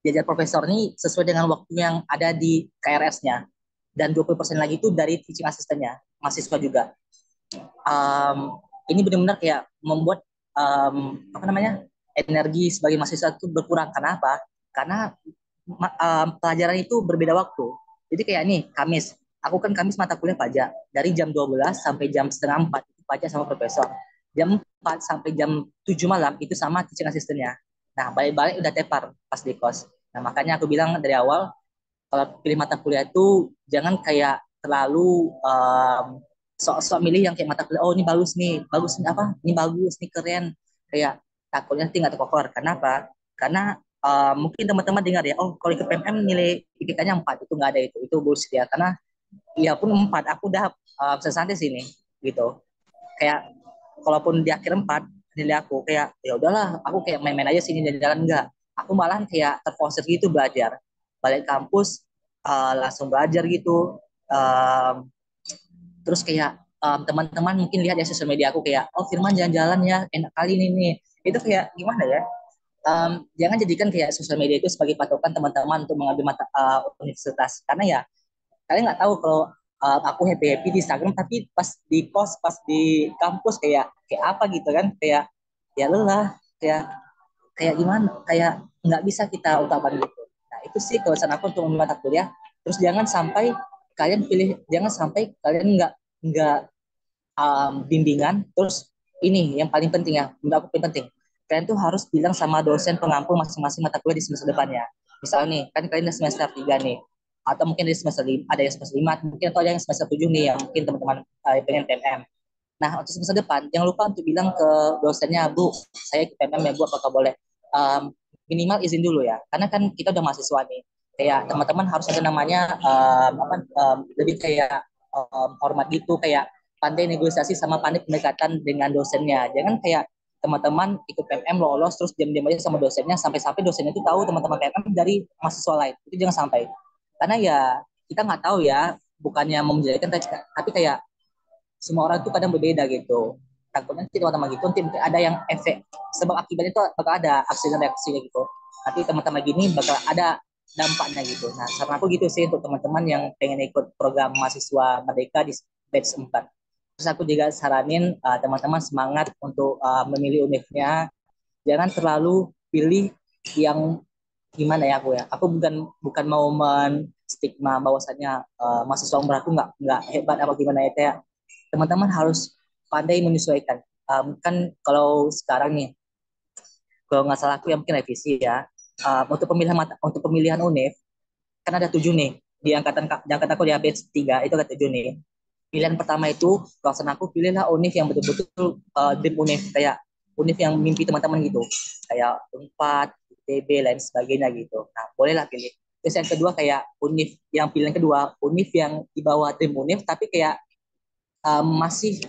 diajar profesor ini sesuai dengan waktu yang ada di KRS-nya. Dan 20% lagi itu dari teaching asistennya, mahasiswa juga. Ini benar-benar kayak membuat apa namanya energi sebagai mahasiswa itu berkurang. Karena apa? Karena pelajaran itu berbeda waktu. Jadi kayak nih, Kamis. Aku kan Kamis mata kuliah pajak. Dari jam 12 sampai jam setengah 4 itu pajak sama profesor. Jam 4 sampai jam 7 malam itu sama teaching asistennya. Nah, balik-balik udah tepar pas di kos. Nah, makanya aku bilang dari awal, kalau pilih mata kuliah itu jangan kayak terlalu sok-sok milih yang kayak mata kuliah, oh ini bagus nih apa, ini bagus, ini keren. Kayak takutnya nanti nggak tercover. Kenapa? Karena mungkin teman-teman dengar ya, oh kalau ikut PMM nilai IPK-nya 4, itu nggak ada itu bullshit ya. Karena ya pun 4, aku udah bisa santai sini gitu. Kayak kalaupun di akhir 4 nilai aku kayak ya udahlah, aku kayak main-main aja sini dan jalan enggak. Aku malah kayak terfokus gitu belajar. Balik kampus langsung belajar gitu. Um, Terus kayak teman-teman mungkin lihat ya sosial media aku kayak oh Firman jalan-jalan ya enak kali ini nih, itu kayak gimana ya, jangan jadikan kayak sosial media itu sebagai patokan teman-teman untuk mengambil mata universitas. Karena ya kalian nggak tahu kalau aku happy happy di Instagram tapi pas di kos pas di kampus kayak apa gitu kan, kayak ya lelah, kayak kayak gimana, kayak nggak bisa kita ungkapkan gitu. Nah itu sih kesan aku untuk mata kuliah. Terus jangan sampai kalian nggak bimbingan. Terus ini yang paling penting ya, menurut aku paling penting, kalian tuh harus bilang sama dosen pengampu masing-masing mata kuliah di semester depannya. Misalnya nih kan kalian udah semester 3 nih, atau mungkin di semester 5, ada yang semester 5 mungkin, atau ada yang semester 7 nih yang mungkin teman-teman pengen PMM. Nah untuk semester depan jangan lupa untuk bilang ke dosennya, Bu saya ikut PMM ya Bu, apakah boleh minimal izin dulu ya, karena kan kita udah mahasiswa nih. Kayak teman-teman harus ada namanya lebih kayak hormat gitu, kayak pandai negosiasi sama pandai pendekatan dengan dosennya. Jangan kayak teman-teman ikut PMM lolos terus diam-diam aja sama dosennya, sampai-sampai dosennya itu tahu teman-teman PMM dari mahasiswa lain. Itu jangan sampai. Karena ya kita nggak tahu ya, bukannya mau menjadikan, tapi kayak semua orang itu kadang berbeda gitu. Takutnya nanti teman-teman gitu nanti ada yang efek sebab akibatnya itu bakal ada aksi dan reaksinya gitu. Nanti teman-teman gini bakal ada dampaknya gitu. Nah, saran aku gitu sih untuk teman-teman yang pengen ikut program mahasiswa merdeka di batch 4. Terus aku juga saranin teman-teman semangat untuk memilih univnya. Jangan terlalu pilih yang gimana ya aku ya. Aku bukan bukan mau menstigma bahwasannya mahasiswa umrah aku nggak hebat apa gimana ya. Teman-teman harus pandai menyesuaikan. Kan kalau sekarang nih, kalau nggak salah aku yang mungkin revisi ya. Untuk pemilihan univ kan ada 7 nih di angkatan aku di batch 3 itu ada 7 nih. Pilihan pertama itu pelaksanaan aku pilihlah univ yang betul-betul dream univ, kayak univ yang mimpi teman-teman gitu, kayak Unpad, ITB lain sebagainya gitu. Nah bolehlah pilih. Terus yang kedua kayak univ, yang pilihan kedua univ yang di bawah dream univ tapi kayak masih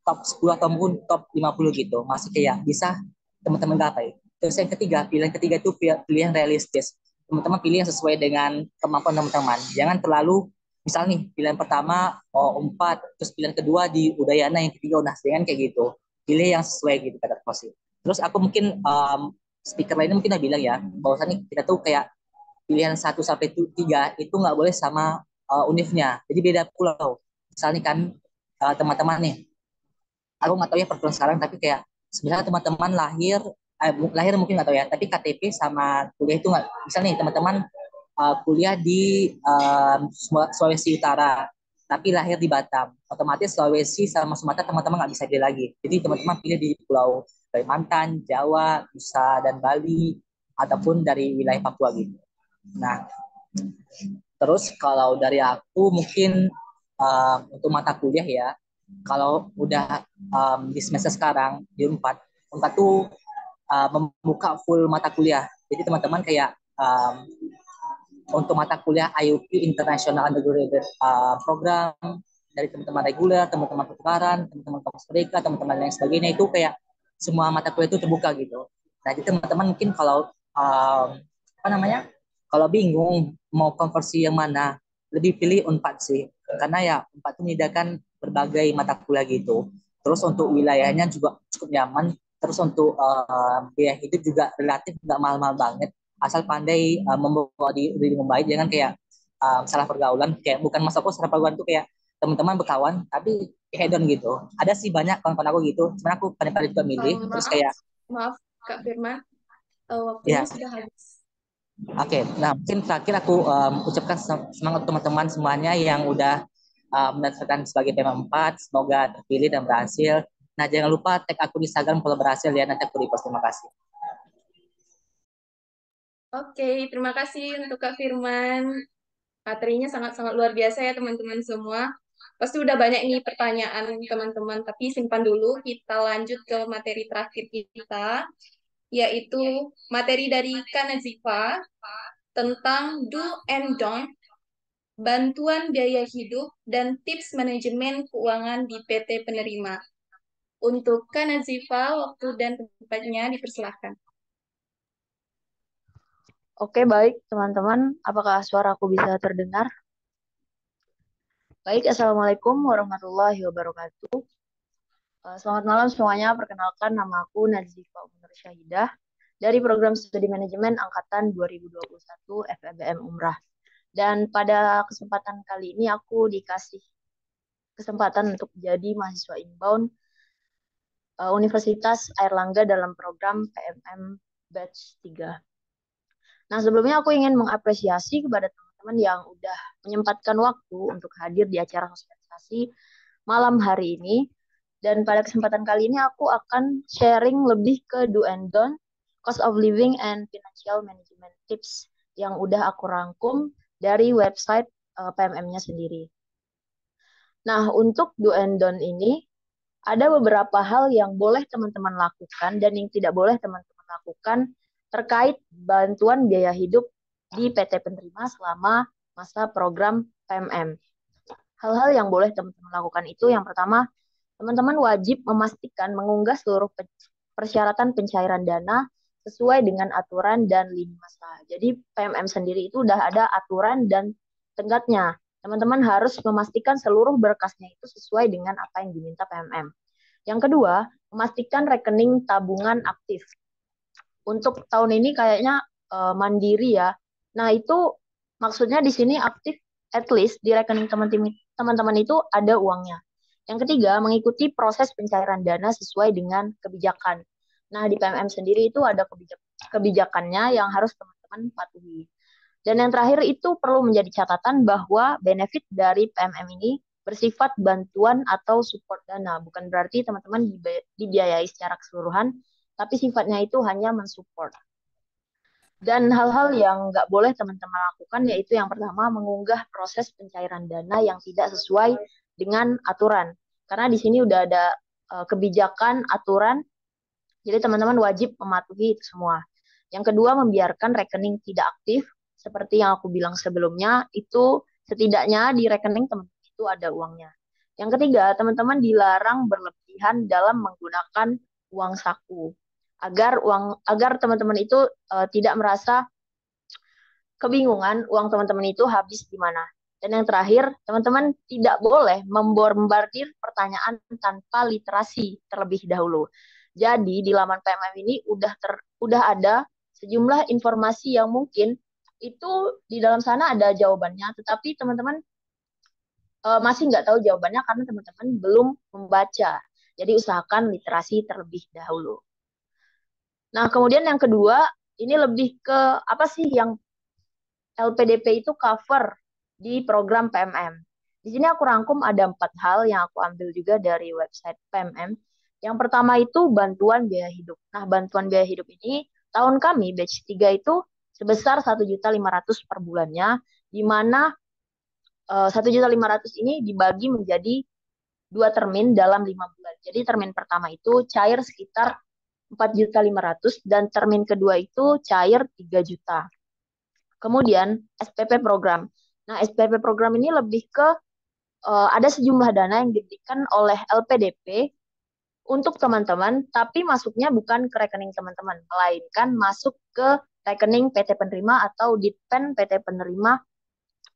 top 10 atau mungkin top 50 gitu, masih kayak bisa teman-teman gapai. Terus yang ketiga, pilihan ketiga itu pilihan realistis. teman-teman pilih yang sesuai dengan kemampuan teman-teman. Jangan terlalu misal nih pilihan pertama Unpad, terus pilihan kedua di Udayana, yang ketiga Unas, jangan kayak gitu. Pilih yang sesuai gitu kata Kosi. Terus aku mungkin speaker lainnya mungkin udah bilang ya, bahwasannya kita tuh kayak pilihan 1 sampai 3 itu nggak boleh sama univnya. Jadi beda pulau. Misalnya kan teman-teman nih, aku nggak tahu ya peraturan sekarang, tapi kayak sebenarnya teman-teman lahir mungkin nggak tahu ya, tapi KTP sama kuliah itu nggak. Misalnya nih teman-teman kuliah di Sulawesi Utara, tapi lahir di Batam, otomatis Sulawesi sama Sumatera teman-teman nggak bisa pilih lagi. Jadi teman-teman pilih di Pulau Kalimantan, Jawa, Nusa dan Bali, ataupun dari wilayah Papua gitu. Nah, terus kalau dari aku mungkin untuk mata kuliah ya, kalau udah di semester sekarang di Unpad tuh membuka full mata kuliah. Jadi teman-teman kayak untuk mata kuliah IUP International Undergraduate Program dari teman-teman reguler, teman-teman pertukaran, teman-teman kampus mereka, teman-teman lain sebagainya, itu kayak semua mata kuliah itu terbuka gitu. Nah, jadi teman-teman mungkin kalau apa namanya, kalau bingung mau konversi yang mana, lebih pilih Unpad sih, karena ya Unpad itu menyediakan berbagai mata kuliah gitu. Terus untuk wilayahnya juga cukup nyaman. Terus untuk biaya hidup juga relatif nggak mahal-mahal banget, asal pandai membawa diri dengan baik, jangan kayak salah pergaulan. Kayak bukan mas aku salah pergaulan tuh kayak teman-teman berkawan tapi hedon gitu. Ada sih banyak kawan-kawan aku gitu, sebenarnya aku pandai-pandai juga milih. Terus Maaf, kayak maaf Kak Firman, waktunya ya sudah habis. oke. Nah mungkin terakhir aku ucapkan semangat teman-teman semuanya yang udah mendaftarkan sebagai PM4, semoga terpilih dan berhasil. Nah jangan lupa tag aku di Instagram kalau berhasil ya, nanti aku repost. Terima kasih. Oke, terima kasih untuk Kak Firman. Materinya sangat-sangat luar biasa ya teman-teman semua. Pasti udah banyak nih pertanyaan teman-teman, tapi simpan dulu. Kita lanjut ke materi terakhir kita, yaitu materi dari Kak Nazifa tentang do and don't, bantuan biaya hidup, dan tips manajemen keuangan di PT penerima. Untuk Kak Nazifa, waktu dan tempatnya dipersilahkan. Oke, baik teman-teman. Apakah suaraku bisa terdengar? Baik, Assalamualaikum warahmatullahi wabarakatuh. Selamat malam semuanya. Perkenalkan, nama aku Nazifa Umar Syahidah dari Program Studi Manajemen Angkatan 2021 FEBM Umrah. Dan pada kesempatan kali ini aku dikasih kesempatan untuk jadi mahasiswa inbound Universitas Airlangga dalam program PMM Batch 3. Nah, sebelumnya aku ingin mengapresiasi kepada teman-teman yang udah menyempatkan waktu untuk hadir di acara sosialisasi malam hari ini. Dan pada kesempatan kali ini aku akan sharing lebih ke do and don't, cost of living and financial management tips yang udah aku rangkum dari website PMM-nya sendiri. Nah, untuk do and don't ini ada beberapa hal yang boleh teman-teman lakukan dan yang tidak boleh teman-teman lakukan terkait bantuan biaya hidup di PT penerima selama masa program PMM. Hal-hal yang boleh teman-teman lakukan itu, yang pertama, teman-teman wajib memastikan mengunggah seluruh persyaratan pencairan dana sesuai dengan aturan dan lini masa. Jadi PMM sendiri itu udah ada aturan dan tenggatnya. Teman-teman harus memastikan seluruh berkasnya itu sesuai dengan apa yang diminta PMM. Yang kedua, memastikan rekening tabungan aktif. Untuk tahun ini kayaknya mandiri ya. Nah, itu maksudnya di sini aktif, at least di rekening teman-teman itu ada uangnya. Yang ketiga, mengikuti proses pencairan dana sesuai dengan kebijakan. Nah, di PMM sendiri itu ada kebijakannya yang harus teman-teman patuhi. Dan yang terakhir itu perlu menjadi catatan bahwa benefit dari PMM ini bersifat bantuan atau support dana. Bukan berarti teman-teman dibiayai secara keseluruhan, tapi sifatnya itu hanya mensupport. Dan hal-hal yang nggak boleh teman-teman lakukan yaitu yang pertama, mengunggah proses pencairan dana yang tidak sesuai dengan aturan. Karena di sini udah ada kebijakan, aturan, jadi teman-teman wajib mematuhi itu semua. Yang kedua, membiarkan rekening tidak aktif, seperti yang aku bilang sebelumnya, itu setidaknya di rekening teman-teman itu ada uangnya. Yang ketiga, teman-teman dilarang berlebihan dalam menggunakan uang saku, agar teman-teman itu tidak merasa kebingungan uang teman-teman itu habis di mana. Dan yang terakhir, teman-teman tidak boleh membombardir pertanyaan tanpa literasi terlebih dahulu. Jadi di laman PMM ini udah ada sejumlah informasi yang mungkin itu di dalam sana ada jawabannya, tetapi teman-teman masih nggak tahu jawabannya karena teman-teman belum membaca. Jadi usahakan literasi terlebih dahulu. Nah, kemudian yang kedua, ini lebih ke apa sih yang LPDP itu cover di program PMM. Di sini aku rangkum ada 4 hal yang aku ambil juga dari website PMM. Yang pertama itu bantuan biaya hidup. Nah, bantuan biaya hidup ini tahun kami batch 3 itu sebesar 1.500.000 per bulannya, di mana 1.500.000 ini dibagi menjadi 2 termin dalam 5 bulan. Jadi termin pertama itu cair sekitar 4.500.000 dan termin kedua itu cair 3 juta. Kemudian SPP program. Nah, SPP program ini lebih ke ada sejumlah dana yang diberikan oleh LPDP untuk teman-teman, tapi masuknya bukan ke rekening teman-teman, melainkan masuk ke rekening PT penerima atau Ditpen PT penerima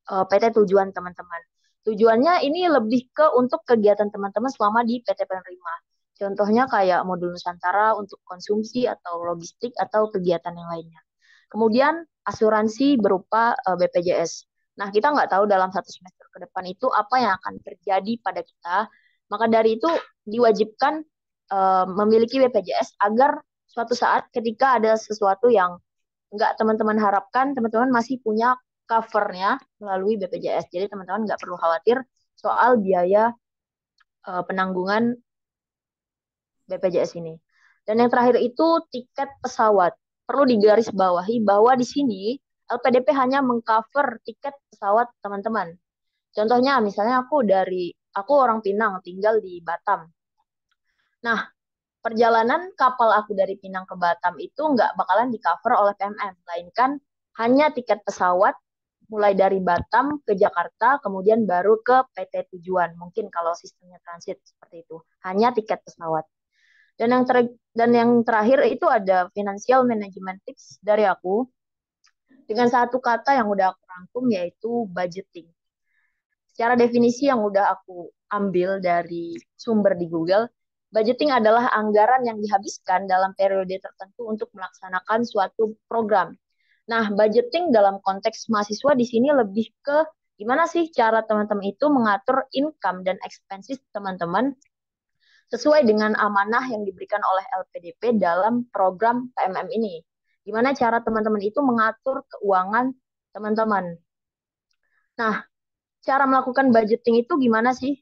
PT tujuan teman-teman. Tujuannya ini lebih ke untuk kegiatan teman-teman selama di PT penerima. Contohnya kayak modul Nusantara untuk konsumsi atau logistik atau kegiatan yang lainnya. Kemudian asuransi berupa BPJS. Nah, kita nggak tahu dalam 1 semester ke depan itu apa yang akan terjadi pada kita. Maka dari itu diwajibkan memiliki BPJS agar suatu saat ketika ada sesuatu yang nggak teman-teman harapkan, teman-teman masih punya covernya melalui BPJS. Jadi teman-teman nggak perlu khawatir soal biaya penanggungan BPJS ini. Dan yang terakhir itu tiket pesawat. Perlu digarisbawahi bahwa di sini LPDP hanya mengcover tiket pesawat teman-teman. Contohnya misalnya aku orang Pinang tinggal di Batam. Nah, perjalanan kapal aku dari Pinang ke Batam itu nggak bakalan di-cover oleh PMM, melainkan hanya tiket pesawat mulai dari Batam ke Jakarta, kemudian baru ke PT tujuan. Mungkin kalau sistemnya transit seperti itu, hanya tiket pesawat. Dan yang terakhir itu ada financial management tips dari aku dengan satu kata yang udah aku rangkum yaitu budgeting. Secara definisi yang udah aku ambil dari sumber di Google, budgeting adalah anggaran yang dihabiskan dalam periode tertentu untuk melaksanakan suatu program. Nah, budgeting dalam konteks mahasiswa di sini lebih ke gimana sih cara teman-teman itu mengatur income dan expenses teman-teman sesuai dengan amanah yang diberikan oleh LPDP dalam program PMM ini. Gimana cara teman-teman itu mengatur keuangan teman-teman. Nah, cara melakukan budgeting itu gimana sih?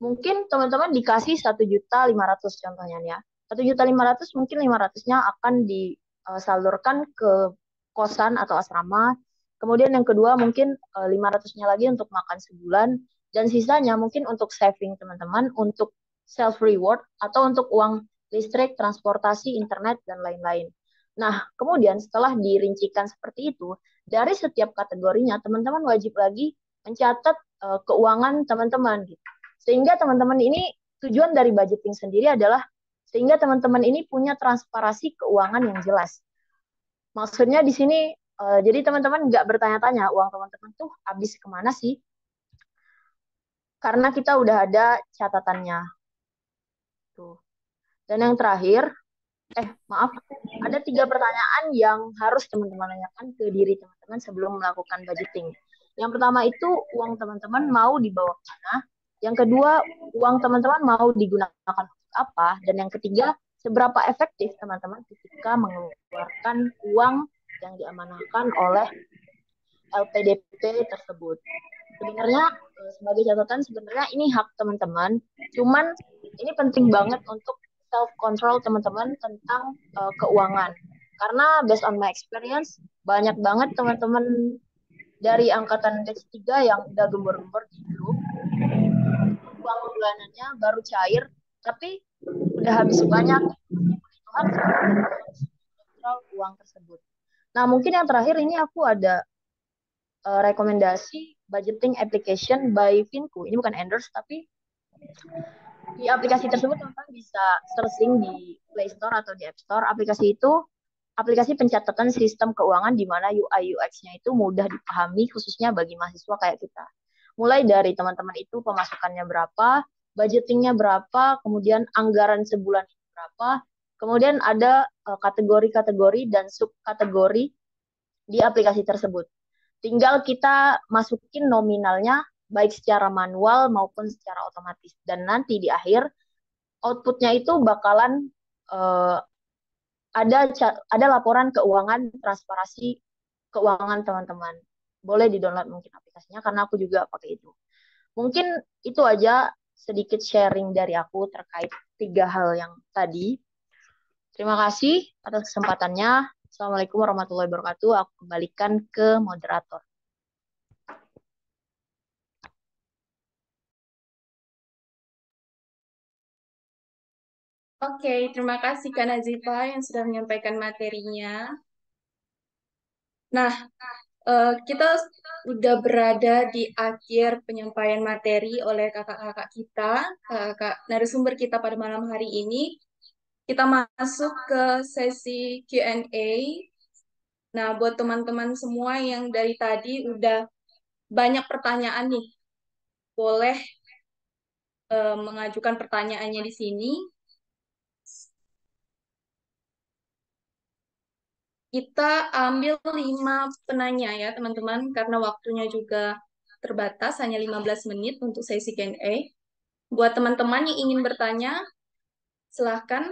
Mungkin teman-teman dikasih 1.500.000 contohnya ya. 1.500.000 mungkin 500-nya akan disalurkan ke kosan atau asrama. Kemudian yang kedua mungkin 500-nya lagi untuk makan sebulan. Dan sisanya mungkin untuk saving teman-teman, untuk self reward atau untuk uang listrik, transportasi, internet, dan lain-lain. Nah, kemudian setelah dirincikan seperti itu, dari setiap kategorinya teman-teman wajib lagi mencatat keuangan teman-teman gitu. Sehingga teman-teman ini tujuan dari budgeting sendiri adalah sehingga teman-teman ini punya transparansi keuangan yang jelas. Maksudnya di sini jadi teman-teman nggak bertanya-tanya uang teman-teman tuh habis kemana sih? Karena kita udah ada catatannya. Tuh. Dan yang terakhir, maaf, ada 3 pertanyaan yang harus teman-teman tanyakan ke diri teman-teman sebelum melakukan budgeting. Yang pertama itu uang teman-teman mau dibawa ke mana? Yang kedua, uang teman-teman mau digunakan untuk apa? Dan yang ketiga, seberapa efektif teman-teman ketika mengeluarkan uang yang diamanahkan oleh LPDP tersebut. Sebenarnya sebagai catatan sebenarnya ini hak teman-teman, cuman ini penting banget untuk self control teman-teman tentang keuangan. Karena based on my experience, banyak banget teman-teman dari angkatan batch 3 yang udah gembor-gembor di grup. Uang bulanannya baru cair, tapi udah habis banyak. Tuhan kontrol uang tersebut. Nah, mungkin yang terakhir ini aku ada rekomendasi budgeting application by Vinku. Ini bukan endorse, tapi di aplikasi tersebut teman-teman bisa searching di Play Store atau di App Store. Aplikasi itu aplikasi pencatatan sistem keuangan di mana UI UX-nya itu mudah dipahami khususnya bagi mahasiswa kayak kita. Mulai dari teman-teman itu pemasukannya berapa, budgetingnya berapa, kemudian anggaran sebulan berapa, kemudian ada kategori-kategori dan subkategori di aplikasi tersebut. Tinggal kita masukin nominalnya baik secara manual maupun secara otomatis. Dan nanti di akhir outputnya itu bakalan uh, ada laporan keuangan transparansi keuangan teman-teman. Boleh di-download mungkin aplikasinya karena aku juga pakai itu. Mungkin itu aja sedikit sharing dari aku terkait 3 hal yang tadi. Terima kasih atas kesempatannya. Assalamualaikum warahmatullahi wabarakatuh. Aku kembalikan ke moderator. Oke, terima kasih Kak Nazifa yang sudah menyampaikan materinya. Nah, kita udah berada di akhir penyampaian materi oleh kakak-kakak kita, kakak narasumber kita pada malam hari ini. Kita masuk ke sesi Q&A. Nah, buat teman-teman semua yang dari tadi udah banyak pertanyaan nih, boleh mengajukan pertanyaannya di sini. Kita ambil 5 penanya ya, teman-teman, karena waktunya juga terbatas, hanya 15 menit untuk sesi Q&A. Buat teman-teman yang ingin bertanya, silahkan.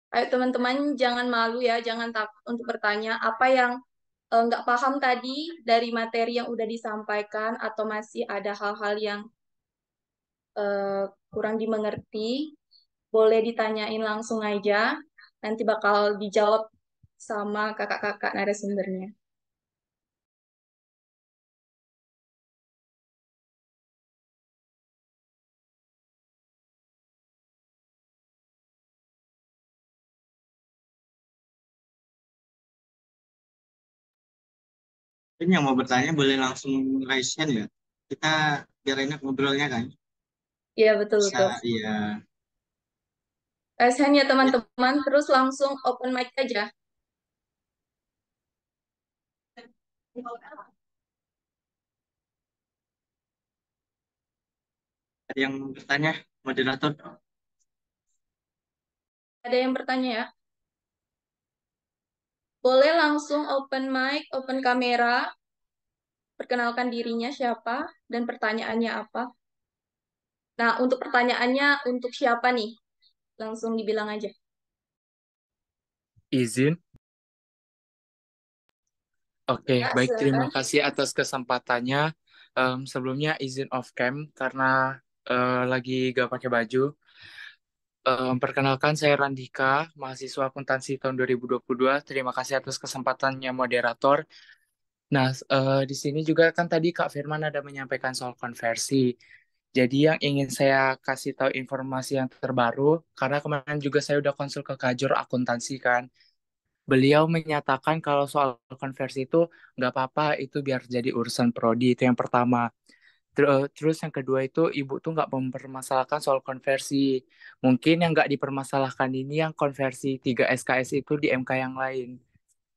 Ayo teman-teman, jangan malu ya, jangan takut untuk bertanya. Apa yang nggak paham tadi dari materi yang udah disampaikan, atau masih ada hal-hal yang eh, kurang dimengerti, boleh ditanyain langsung aja. Nanti bakal dijawab sama kakak-kakak narasumbernya. Ini yang mau bertanya boleh langsung raise hand ya. Kita biar enak ngobrolnya kan. Iya, betul-betul. Bisa, iya. Hanya teman-teman, terus langsung open mic aja. Ada yang bertanya, moderator? Ada yang bertanya ya? Boleh langsung open mic, open kamera, perkenalkan dirinya siapa, dan pertanyaannya apa. Nah, untuk pertanyaannya untuk siapa nih? Langsung dibilang aja. Izin. Oke, Ya, baik. Terima silakan. kasih atas kesempatannya. Sebelumnya izin off cam karena lagi gak pakai baju. Perkenalkan, saya Randika, mahasiswa akuntansi tahun 2022. Terima kasih atas kesempatannya, moderator. Nah, di sini juga kan tadi Kak Firman ada menyampaikan soal konversi. Jadi yang ingin saya kasih tahu informasi yang terbaru, karena kemarin juga saya udah konsul ke Kajur akuntansi kan. Beliau menyatakan kalau soal konversi itu nggak apa-apa, itu biar jadi urusan prodi, itu yang pertama. Terus yang kedua itu ibu tuh nggak mempermasalahkan soal konversi. Mungkin yang nggak dipermasalahkan ini yang konversi 3 SKS itu di MK yang lain.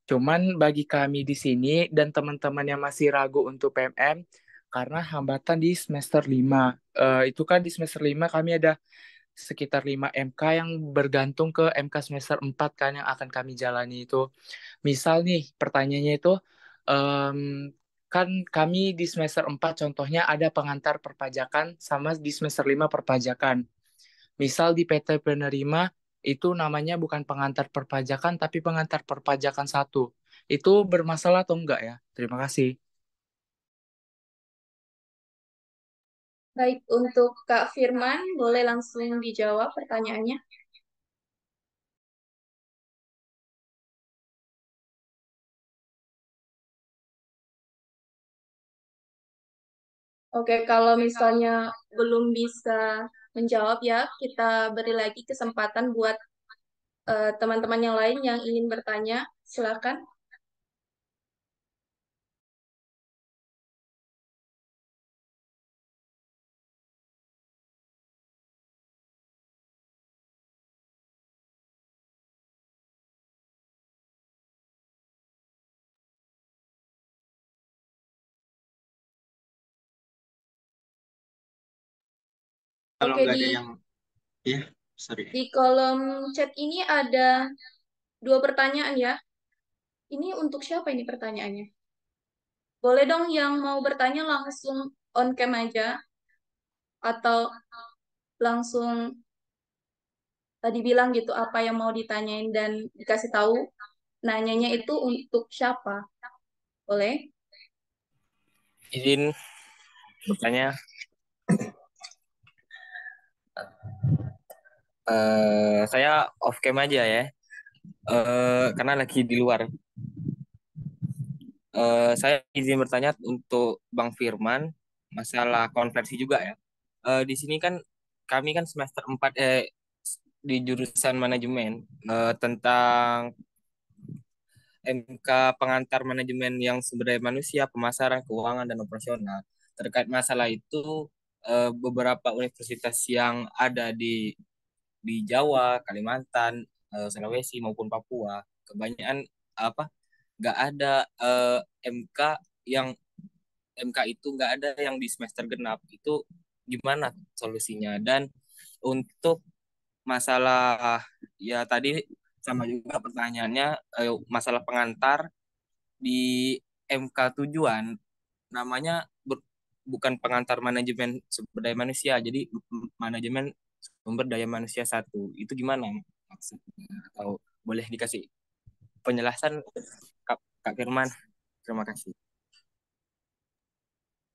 Cuman bagi kami di sini dan teman-teman yang masih ragu untuk PMM, karena hambatan di semester 5. Itu kan di semester 5 kami ada sekitar 5 MK yang bergantung ke MK semester 4 kan yang akan kami jalani itu. Misal nih pertanyaannya itu em, kan kami di semester 4 contohnya ada pengantar perpajakan sama di semester 5 perpajakan. Misal di PT penerima itu namanya bukan pengantar perpajakan tapi pengantar perpajakan satu. Itu bermasalah atau enggak ya? Terima kasih. Baik, untuk Kak Firman, boleh langsung dijawab pertanyaannya. Oke, kalau misalnya belum bisa menjawab ya, kita beri lagi kesempatan buat teman-teman yang lain yang ingin bertanya, silakan. Kalau Oke, nggak ada di yang, ya, sorry. di kolom chat ini ada 2 pertanyaan ya. Ini untuk siapa ini pertanyaannya? Boleh dong yang mau bertanya langsung on cam aja atau langsung tadi bilang gitu apa yang mau ditanyain dan dikasih tahu nanyanya itu untuk siapa? Boleh? Izin bertanya, saya off cam aja ya, karena lagi di luar. Saya izin bertanya untuk Bang Firman, masalah konversi juga ya. Di sini kan kami kan semester 4 di jurusan manajemen, tentang MK pengantar manajemen yang sumber daya manusia, pemasaran, keuangan, dan operasional. Terkait masalah itu, beberapa universitas yang ada di Jawa, Kalimantan, Sulawesi maupun Papua, kebanyakan apa nggak ada MK yang MK itu nggak ada yang di semester genap. Itu gimana solusinya? Dan untuk masalah ya tadi sama juga pertanyaannya, masalah pengantar di MK tujuan namanya bukan pengantar manajemen sumber daya manusia, jadi manajemen sumber daya manusia satu. Itu gimana maksudnya? Atau boleh dikasih penjelasan, Kak, Kak Firman? Terima kasih.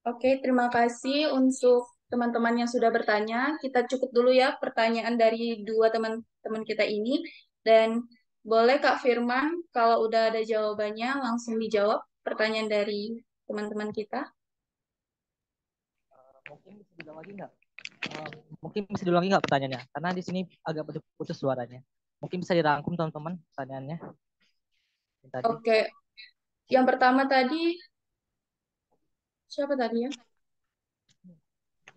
Oke, terima kasih untuk teman-teman yang sudah bertanya. Kita cukup dulu ya pertanyaan dari 2 teman-teman kita ini. Dan boleh Kak Firman, kalau udah ada jawabannya langsung dijawab pertanyaan dari teman-teman kita. Mungkin bisa diulang lagi nggak? Mungkin bisa diulang lagi nggak pertanyaannya? Karena di sini agak putus-putus suaranya. Mungkin bisa dirangkum teman-teman pertanyaannya yang tadi. Oke, yang pertama tadi, siapa tadi ya?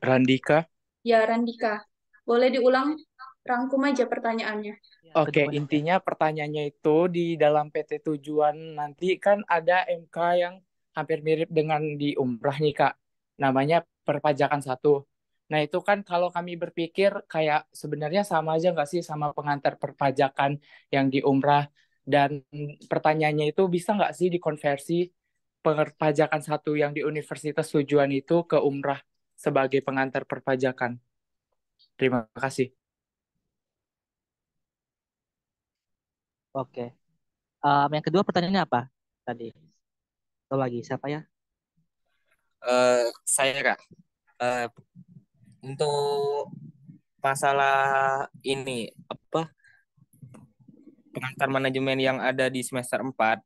Randika. Ya, Randika. Boleh diulang, rangkum aja pertanyaannya. Oke, intinya pertanyaannya itu di dalam PT tujuan nanti kan ada MK yang hampir mirip dengan di Umrah nih Kak. Namanya perpajakan satu. Nah itu kan kalau kami berpikir kayak sebenarnya sama aja nggak sih sama pengantar perpajakan yang di Umrah. Dan pertanyaannya itu bisa nggak sih dikonversi perpajakan satu yang di Universitas tujuan itu ke Umrah sebagai pengantar perpajakan. Terima kasih. Oke. Yang kedua pertanyaannya apa tadi? Atau lagi siapa ya? Saya Kak, eh, untuk masalah ini apa pengantar manajemen yang ada di semester 4,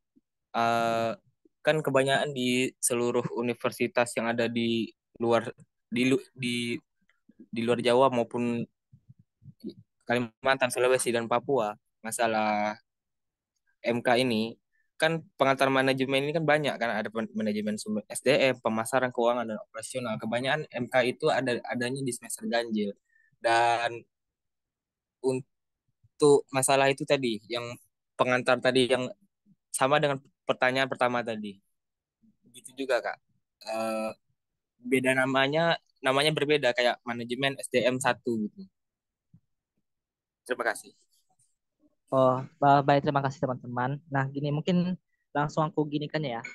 eh, kan kebanyakan di seluruh universitas yang ada di luar di luar Jawa maupun Kalimantan, Sulawesi, dan Papua. Masalah MK ini kan pengantar manajemen ini kan banyak kan, ada manajemen sumber SDM, pemasaran, keuangan, dan operasional. Kebanyakan MK itu adanya di semester ganjil. Dan untuk masalah itu tadi yang pengantar tadi yang sama dengan pertanyaan pertama tadi. Begitu juga Kak. Eh, Beda namanya berbeda kayak manajemen SDM satu gitu. Terima kasih. Oh, baik, terima kasih teman-teman. Nah, gini mungkin langsung aku gini kan ya.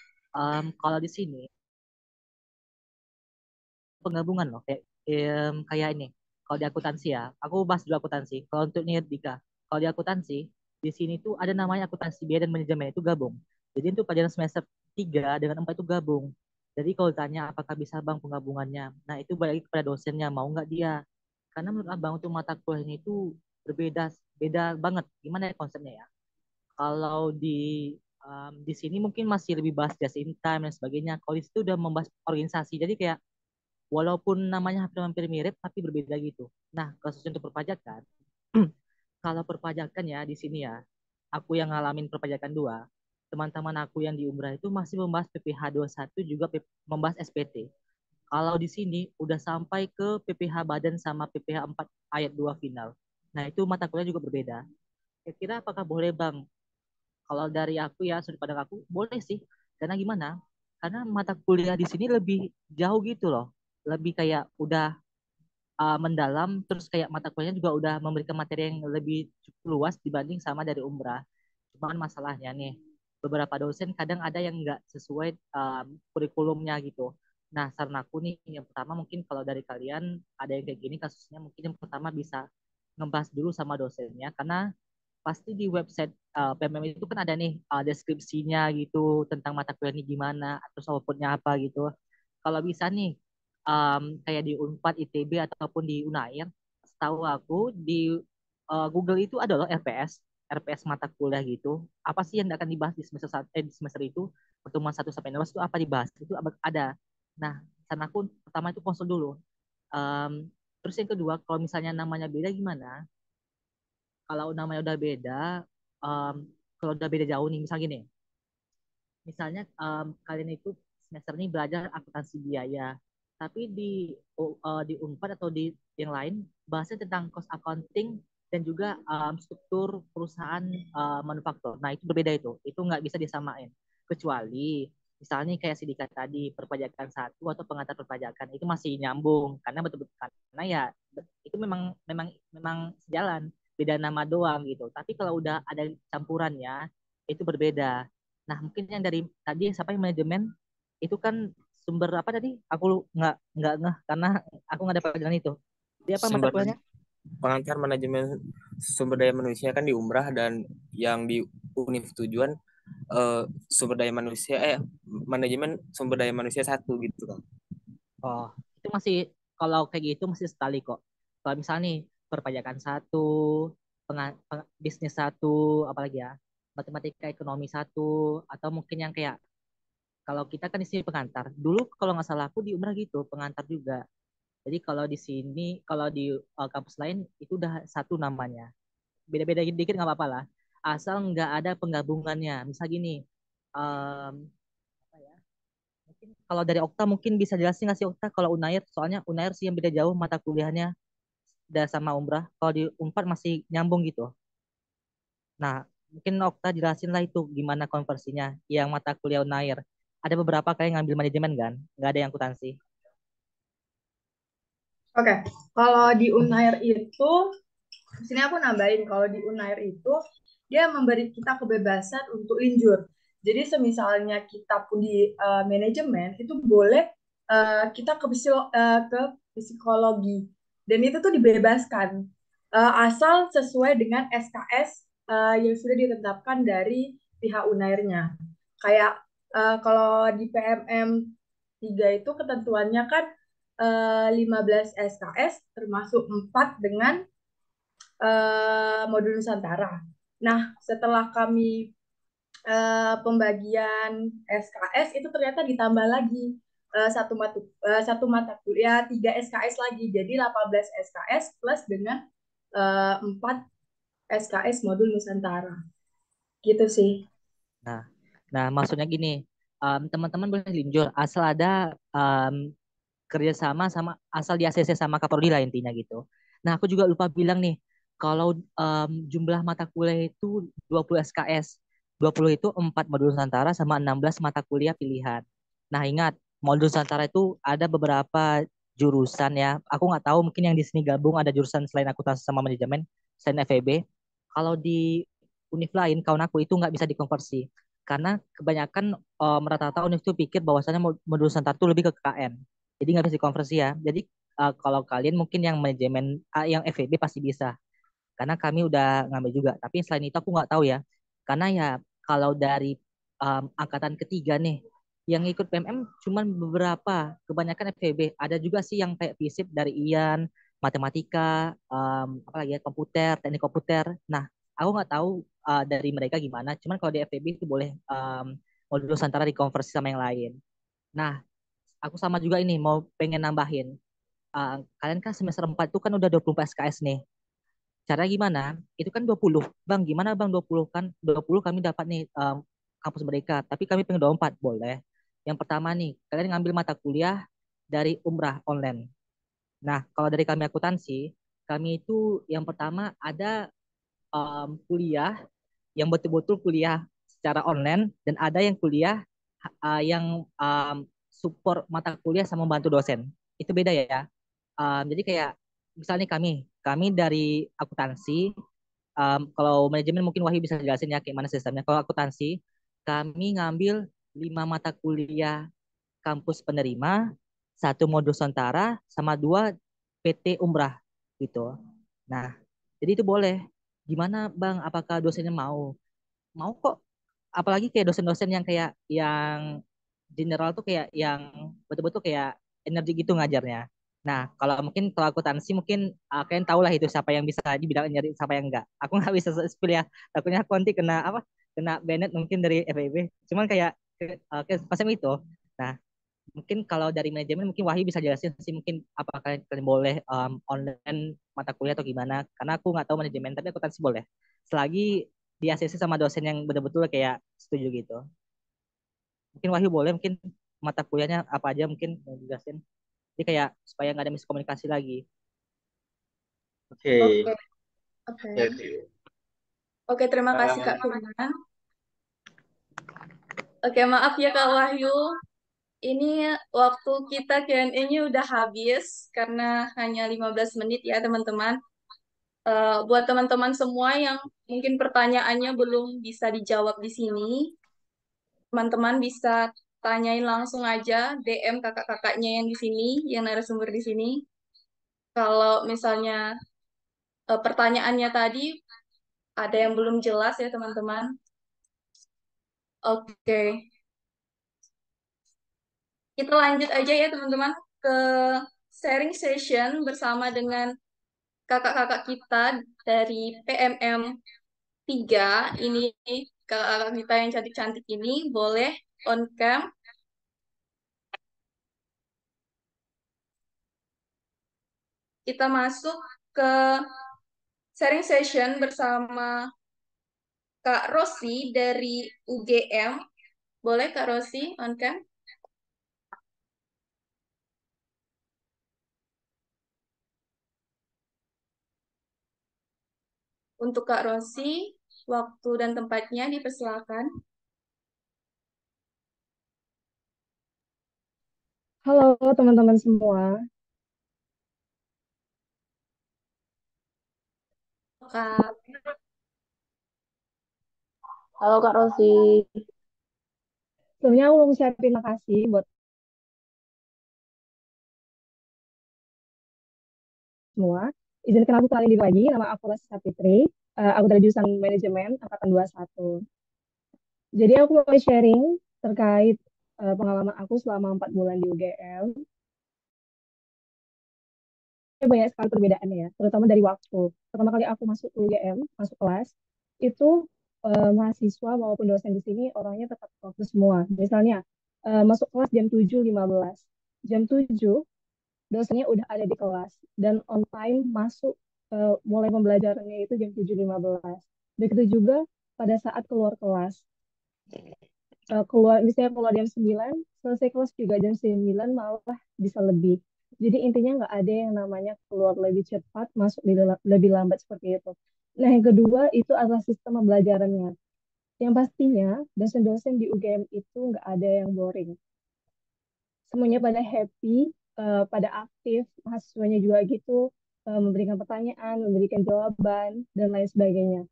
Kalau di sini penggabungan loh kayak ini. Kalau di akuntansi ya, aku bahas dulu akuntansi. Kalau untuk niat Dika, kalau di akuntansi di sini tuh ada namanya akuntansi biaya dan manajemen itu gabung. Jadi itu pelajaran semester 3 dengan 4 itu gabung. Jadi kalau tanya apakah bisa Bang penggabungannya, nah itu balik lagi kepada dosennya mau nggak dia. Karena menurut Abang tuh mata kuliahnya itu berbeda beda banget. Gimana ya konsepnya ya? Kalau di sini mungkin masih lebih bahas just in time dan sebagainya. Kalau di situ udah membahas organisasi. Jadi kayak walaupun namanya hampir mirip tapi berbeda gitu. Nah, khusus untuk perpajakan, kalau perpajakan ya di sini ya, aku yang ngalamin perpajakan 2, teman-teman aku yang di Umrah itu masih membahas PPh satu juga membahas SPT. Kalau di sini udah sampai ke PPh Badan sama PPh 4 ayat 2 final. Nah, itu mata kuliah juga berbeda. Kira-kira apakah boleh Bang? Kalau dari aku ya, sudut pandang aku, boleh sih. Karena gimana? Karena mata kuliah di sini lebih jauh gitu loh. Lebih kayak udah mendalam, terus kayak mata kuliahnya juga udah memberikan materi yang lebih cukup luas dibanding sama dari Umrah. Cuman masalahnya nih, beberapa dosen kadang ada yang nggak sesuai kurikulumnya gitu. Nah, saran aku nih, yang pertama mungkin kalau dari kalian ada yang kayak gini kasusnya, mungkin yang pertama bisa ngebahas dulu sama dosennya, karena pasti di website PMM itu kan ada nih deskripsinya gitu tentang mata kuliah ini gimana, atau outputnya apa gitu. Kalau bisa nih, kayak di Unpad, ITB, ataupun di Unair, setahu aku di Google itu ada loh RPS mata kuliah gitu. Apa sih yang akan dibahas di di semester itu? Pertemuan 1 sampai 16 itu apa dibahas? Itu ada. Nah, sana aku pertama itu konsul dulu. Um, Terus yang kedua, kalau misalnya namanya beda gimana? Kalau namanya udah beda, um, kalau udah beda jauh nih, misalnya gini, misalnya kalian itu semester ini belajar akuntansi biaya, tapi di Unpad atau di yang lain bahasnya tentang cost accounting dan juga struktur perusahaan manufaktur. Nah, itu berbeda itu nggak bisa disamain. Kecuali misalnya kayak sindikat tadi, perpajakan satu atau pengantar perpajakan itu masih nyambung karena betul-betul, karena ya itu memang memang memang sejalan, beda nama doang gitu. Tapi kalau udah ada campurannya itu berbeda. Nah, mungkin yang dari tadi sampai manajemen itu kan sumber apa tadi? Aku nggak ngeh karena aku nggak ada pelajaran itu. Dia apa mata Sumber kuliahnya? pengantar manajemen sumber daya manusia kan di Umrah, dan yang di Univ tujuan sumber daya manusia manajemen sumber daya manusia satu gitu kan. Oh, itu masih, kalau kayak gitu masih sekali kok. Kalau misalnya nih perpajakan satu, bisnis satu, apalagi ya, matematika ekonomi satu, atau mungkin yang kayak kalau kita kan di sini pengantar. Dulu kalau nggak salah aku di Umrah gitu, pengantar juga. Jadi kalau di sini, kalau di kampus lain itu udah satu namanya. Beda-beda dikit nggak apa-apa lah. Asal nggak ada penggabungannya. Misal gini, em, apa ya? Mungkin kalau dari Okta mungkin bisa jelasin nggak sih Okta kalau Unair? Soalnya Unair sih yang beda jauh mata kuliahnya udah sama Umrah. Kalau di Unpad masih nyambung gitu. Nah, mungkin Okta jelasin lah itu gimana konversinya yang mata kuliah Unair. Ada beberapa kayak ngambil manajemen kan, nggak ada yang akuntansi. Oke, kalau di Unair itu, di sini aku nambahin, kalau di Unair itu dia memberi kita kebebasan untuk linjur. Jadi semisalnya kita pun di manajemen itu boleh kita ke psikologi, dan itu tuh dibebaskan asal sesuai dengan SKS yang sudah ditetapkan dari pihak Unairnya. Kayak kalau di PMM 3 itu ketentuannya kan 15 SKS termasuk 4 dengan modul Nusantara. Nah, setelah kami pembagian SKS itu ternyata ditambah lagi satu mata kuliah 3 SKS lagi. Jadi 18 SKS plus dengan 4 SKS modul Nusantara. Gitu sih. Nah, nah maksudnya gini, teman-teman boleh linjur asal ada kerjasama sama, asal di ACC sama Kaprodi lah intinya gitu. Nah, aku juga lupa bilang nih, kalau jumlah mata kuliah itu 20 SKS. 20 itu 4 modul Nusantara sama 16 mata kuliah pilihan. Nah, ingat, modul Nusantara itu ada beberapa jurusan ya. Aku nggak tahu mungkin yang di sini gabung ada jurusan selain akuntansi sama manajemen, selain FEB. Kalau di univ lain, kawan aku itu nggak bisa dikonversi. Karena kebanyakan rata-rata univ itu pikir bahwasannya modul Nusantara itu lebih ke KKN. Jadi nggak bisa dikonversi ya. Jadi kalau kalian mungkin yang manajemen, yang FEB pasti bisa. Karena kami udah ngambil juga. Tapi selain itu aku nggak tahu ya. Karena ya kalau dari angkatan ketiga nih, yang ikut PMM cuman beberapa, kebanyakan FEB. Ada juga sih yang kayak FISIP dari IAN, matematika, apalagi ya, komputer, teknik komputer. Nah, aku nggak tahu dari mereka gimana. Cuman kalau di FEB itu boleh modul Nusantara dikonversi sama yang lain. Nah, aku sama juga ini mau pengen nambahin. Kalian kan semester 4 itu kan udah 24 SKS nih. Cara gimana? Itu kan 20. Bang, gimana Bang 20 kan? 20 kami dapat nih kampus Merdeka, tapi kami pengen 24, boleh. Yang pertama nih, kalian ngambil mata kuliah dari Umrah online. Nah, kalau dari kami akuntansi, kami itu yang pertama ada kuliah yang betul-betul kuliah secara online dan ada yang kuliah yang support mata kuliah sama bantu dosen. Itu beda ya. Jadi kayak misalnya kami dari akuntansi, kalau manajemen mungkin Wahyu bisa jelasin ya kayak mana sistemnya. Kalau akuntansi, kami ngambil 5 mata kuliah kampus penerima, satu modul Nusantara, sama 2 PT Umrah gitu. Nah, jadi itu boleh. Gimana Bang? Apakah dosennya mau? Mau kok. Apalagi kayak dosen-dosen yang kayak yang general tuh kayak yang betul-betul kayak energi gitu ngajarnya. Nah, kalau akuntansi mungkin kalian tahu lah itu siapa yang bisa dibilang nyari siapa yang enggak. Aku nggak bisa spill ya. Takutnya aku nanti kena apa? Kena banned mungkin dari FEB. Cuman kayak macam itu. Nah, mungkin kalau dari manajemen mungkin Wahyu bisa jelasin sih mungkin apakah kalian boleh online mata kuliah atau gimana. Karena aku nggak tahu manajemen, tapi akuntansi boleh. Selagi di ACC sama dosen yang betul-betul kayak setuju gitu. Mungkin Wahyu boleh mungkin mata kuliahnya apa aja mungkin mau dijelasin. Jadi kayak supaya nggak ada miskomunikasi lagi. Oke, Oke, oke. oke, oke. Oke, terima kasih Kak Firman. Oke, maaf ya Kak Wahyu. Ini waktu kita Q&A-nya udah habis karena hanya 15 menit ya teman-teman. Buat teman-teman semua yang mungkin pertanyaannya belum bisa dijawab di sini, teman-teman bisa tanyain langsung aja DM kakak-kakaknya yang di sini, yang narasumber di sini. Kalau misalnya pertanyaannya tadi ada yang belum jelas ya teman-teman. Oke, kita lanjut aja ya teman-teman ke sharing session bersama dengan kakak-kakak kita dari PMM 3. Ini kakak-kakak kita yang cantik-cantik ini boleh on cam. Kita masuk ke sharing session bersama Kak Rosi dari UGM. Boleh Kak Rosi on cam? Untuk Kak Rosi, waktu dan tempatnya dipersilakan. Halo teman-teman semua. Kak, Halo Kak Rosi. Sebelumnya aku mau ngucapin makasih buat semua. Izinkan aku kenalin diri lagi, nama aku Lesti Sapitri. Aku dari jurusan Manajemen Angkatan 21. Jadi aku mau sharing terkait pengalaman aku selama 4 bulan di UGM. Banyak sekali perbedaannya ya, terutama dari waktu. Pertama kali aku masuk UGM, masuk kelas, itu mahasiswa maupun dosen di sini orangnya tepat waktu semua. Misalnya, masuk kelas jam 7.15. Jam 7 dosennya udah ada di kelas dan on time masuk mulai pembelajarannya itu jam 7.15. Begitu juga pada saat keluar kelas. Misalnya keluar jam 9, selesai kelas juga jam 9 malah bisa lebih. Jadi intinya nggak ada yang namanya keluar lebih cepat, masuk lebih lambat seperti itu. Nah, yang kedua itu adalah sistem pembelajarannya. Yang pastinya dosen-dosen di UGM itu nggak ada yang boring. Semuanya pada happy, pada aktif, mahasiswanya juga gitu, memberikan pertanyaan, memberikan jawaban, dan lain sebagainya.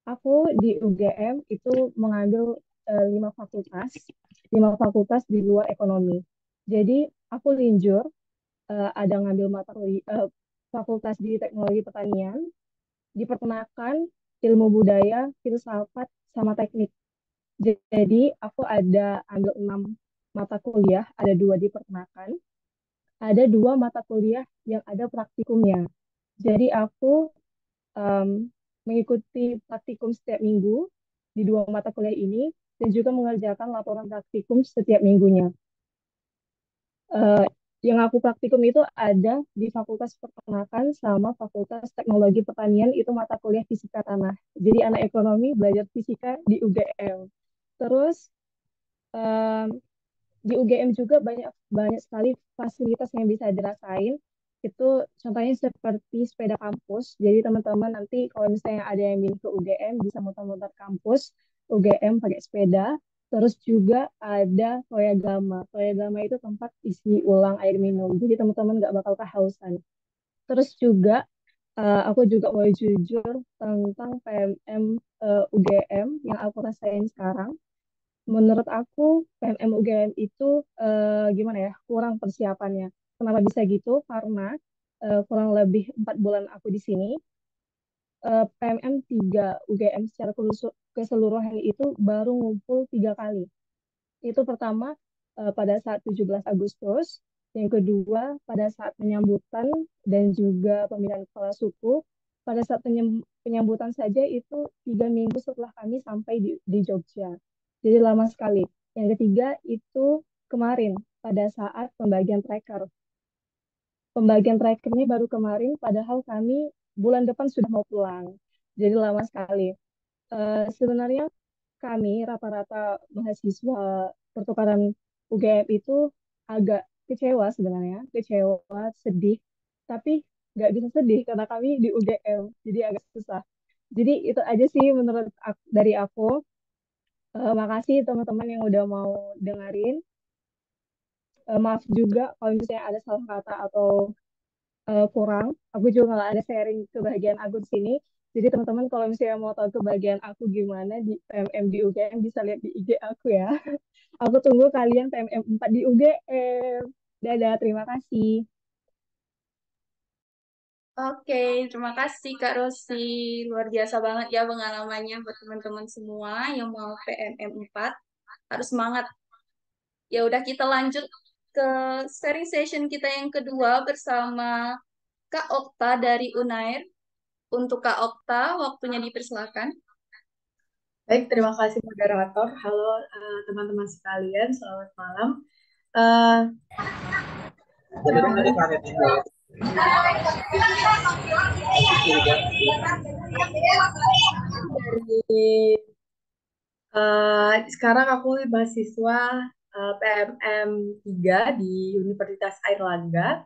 Aku di UGM itu mengambil 5 fakultas, 5 fakultas di luar ekonomi. Jadi aku linjur, ada ngambil fakultas di teknologi pertanian, di peternakan, ilmu budaya, filsafat, sama teknik. Jadi aku ada ambil 6 mata kuliah, ada 2 di peternakan, ada 2 mata kuliah yang ada praktikumnya. Jadi aku em, mengikuti praktikum setiap minggu di 2 mata kuliah ini dan juga mengerjakan laporan praktikum setiap minggunya. yang aku praktikum itu ada di Fakultas Peternakan sama Fakultas Teknologi Pertanian, itu mata kuliah fisika tanah. Jadi anak ekonomi belajar fisika di UGM. Terus em, di UGM juga banyak banyak sekali fasilitas yang bisa dirasain. Itu contohnya seperti sepeda kampus. Jadi teman-teman nanti kalau misalnya ada yang ingin ke UGM bisa muter-muter kampus UGM pakai sepeda. Terus juga ada Toyagama. Toyagama itu tempat isi ulang air minum. Jadi teman-teman nggak bakal kehausan. Terus juga aku juga mau jujur tentang PMM UGM yang aku rasain sekarang. Menurut aku PMM UGM itu gimana ya, kurang persiapannya. Kenapa bisa gitu? Karena kurang lebih 4 bulan aku di sini, PMM 3 UGM secara keseluruhan itu baru ngumpul 3 kali. Itu pertama pada saat 17 Agustus, yang kedua pada saat penyambutan dan juga pemilihan kepala suku. Pada saat penyambutan saja itu 3 minggu setelah kami sampai di Jogja. Jadi lama sekali. Yang ketiga itu kemarin pada saat pembagian tracker. Pembagian trackernya baru kemarin, padahal kami bulan depan sudah mau pulang. Jadi lama sekali. Sebenarnya kami rata-rata mahasiswa pertukaran UGM itu agak kecewa sebenarnya, kecewa, sedih, tapi nggak bisa sedih karena kami di UGM, jadi agak susah. Jadi itu aja sih menurut dari aku. Makasih teman-teman yang udah mau dengerin. Maaf juga kalau misalnya ada salah kata atau kurang. Aku juga nggak ada sharing kebahagiaan aku di sini. Jadi teman-teman kalau misalnya mau tahu kebahagiaan aku gimana di PMM di UGM bisa lihat di IG aku ya. Aku tunggu kalian PMM 4 di UGM. Dadah, terima kasih. Oke, terima kasih Kak Rosi. Luar biasa banget ya pengalamannya buat teman-teman semua yang mau PMM 4. Harus semangat. Ya udah kita lanjut ke sharing session kita yang kedua bersama Kak Okta dari Unair. Untuk Kak Okta, waktunya dipersilakan. Baik, terima kasih moderator. Halo teman-teman sekalian, selamat malam. Eh, dari sekarang aku mahasiswa PMM 3 di Universitas Airlangga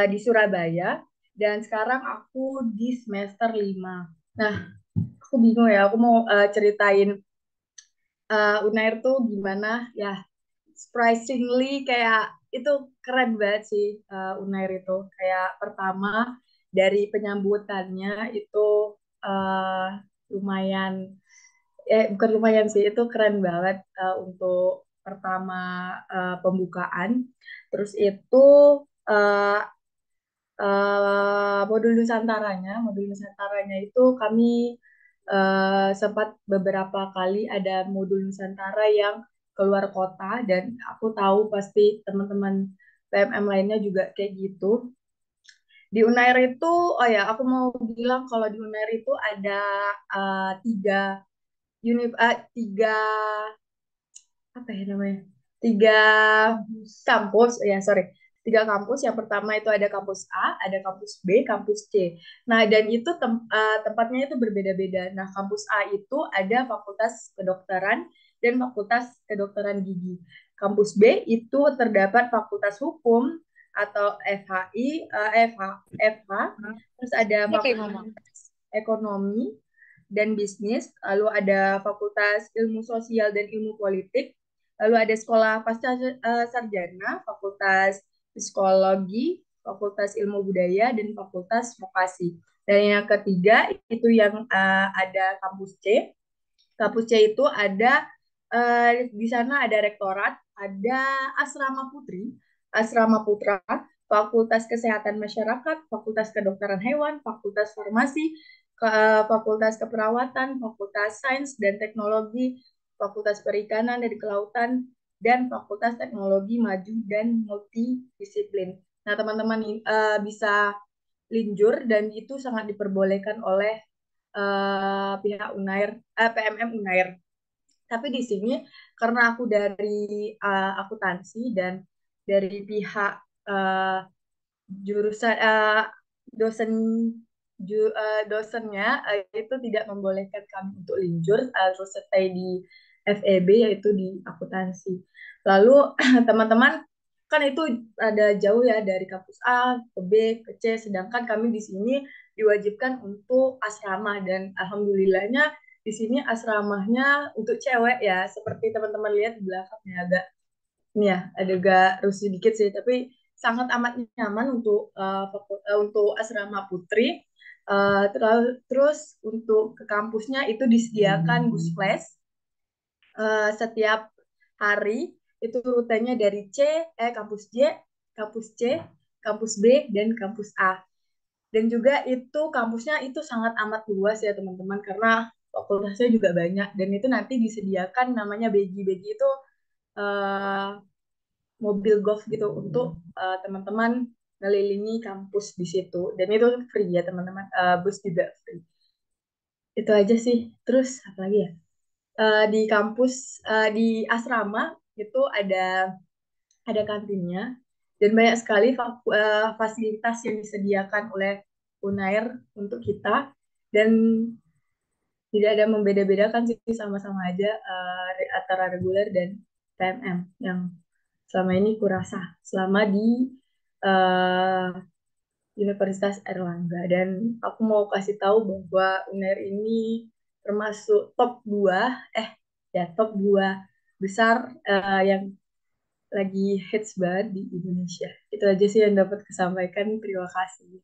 di Surabaya, dan sekarang aku di semester 5. Nah, aku bingung ya, aku mau ceritain Unair tuh gimana ya. Surprisingly kayak itu keren banget sih, Unair itu. Kayak pertama dari penyambutannya itu uh, lumayan, bukan lumayan sih, itu keren banget untuk pertama pembukaan. Terus itu uh, modul Nusantaranya itu kami sempat beberapa kali ada modul Nusantara yang keluar kota, dan aku tahu pasti teman-teman PMM lainnya juga kayak gitu. Di Unair itu, oh ya, aku mau bilang kalau di Unair itu ada tiga tiga apa ya namanya, tiga kampus ya, sorry, tiga kampus. Yang pertama itu ada kampus A, ada kampus B, kampus C. Nah, dan itu tempatnya itu berbeda-beda. Nah, kampus A itu ada fakultas kedokteran dan fakultas kedokteran gigi. Kampus B itu terdapat fakultas hukum atau FHI, FH, terus ada fakultas ekonomi dan bisnis, lalu ada fakultas ilmu sosial dan ilmu politik, lalu ada sekolah pasca sarjana, fakultas psikologi, fakultas ilmu budaya, dan fakultas vokasi. Dan yang ketiga itu yang ada kampus C. Kampus C itu ada di sana ada rektorat, ada asrama putri, asrama putra, fakultas kesehatan masyarakat, fakultas kedokteran hewan, fakultas farmasi, fakultas keperawatan, fakultas sains dan teknologi, fakultas perikanan dan kelautan, dan fakultas teknologi maju dan multidisiplin. Nah, teman-teman bisa linjur, dan itu sangat diperbolehkan oleh pihak Unair, PMM Unair. Tapi di sini karena aku dari akuntansi dan dari pihak eh, jurusan dosen dosennya itu tidak membolehkan kami untuk linjur, harus stay di FEB yaitu di akuntansi. Lalu teman-teman kan itu ada jauh ya dari kampus A ke B ke C, sedangkan kami di sini diwajibkan untuk asrama dan alhamdulillahnya di sini asramanya untuk cewek ya, seperti teman-teman lihat di belakangnya agak ini ya agak rusuh dikit sih, tapi sangat amat nyaman untuk untuk asrama putri. Terus untuk ke kampusnya itu disediakan bus flash setiap hari, itu rutenya dari kampus kampus C, kampus B, dan kampus A. Dan juga itu kampusnya itu sangat amat luas ya teman-teman, karena fakultasnya juga banyak, dan itu nanti disediakan namanya begi-begi itu eh, mobil golf gitu untuk teman-teman ngelilingi kampus di situ, dan itu free ya teman-teman. Bus juga free. Itu aja sih. Terus apa lagi ya? Di kampus, di asrama itu ada kantinnya, dan banyak sekali fasilitas yang disediakan oleh Unair untuk kita, dan tidak ada membeda-bedakan sih, sama-sama aja antara reguler dan PMM yang selama ini kurasa selama di uh, Universitas Airlangga. Dan aku mau kasih tahu bahwa Unair ini termasuk top 2 besar yang lagi hits banget di Indonesia. Itu aja sih yang dapat kesampaikan. Terima kasih.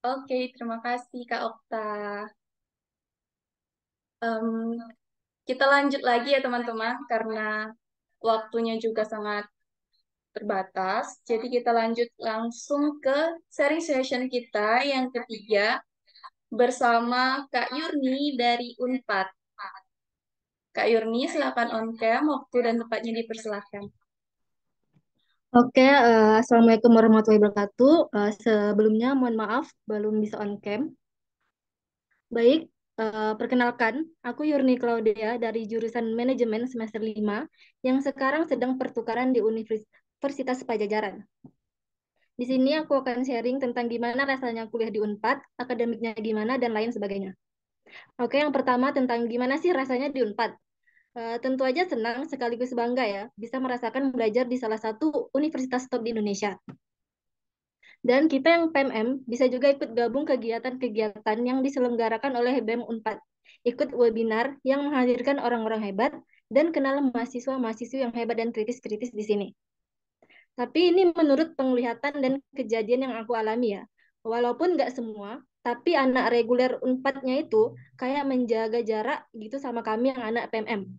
Oke, terima kasih Kak Okta. Em, kita lanjut lagi ya teman-teman, karena waktunya juga sangat terbatas. Jadi kita lanjut langsung ke sharing session kita yang ketiga bersama Kak Yurni dari Unpad. Kak Yurni, silakan on cam, waktu dan tempatnya dipersilahkan. Oke, Assalamualaikum warahmatullahi wabarakatuh. Sebelumnya mohon maaf belum bisa on cam. Baik, perkenalkan, aku Yurni Claudia dari jurusan Manajemen semester 5 yang sekarang sedang pertukaran di Universitas Pajajaran. Di sini aku akan sharing tentang gimana rasanya kuliah di Unpad, akademiknya gimana, dan lain sebagainya. Oke, yang pertama tentang gimana sih rasanya di Unpad. Tentu aja senang sekaligus bangga ya, bisa merasakan belajar di salah satu universitas top di Indonesia. Dan kita yang PMM bisa juga ikut gabung kegiatan-kegiatan yang diselenggarakan oleh BEM Unpad. Ikut webinar yang menghadirkan orang-orang hebat dan kenal mahasiswa-mahasiswi yang hebat dan kritis-kritis di sini. Tapi ini menurut penglihatan dan kejadian yang aku alami ya. Walaupun nggak semua, tapi anak reguler Unpadnya itu kayak menjaga jarak gitu sama kami yang anak PMM.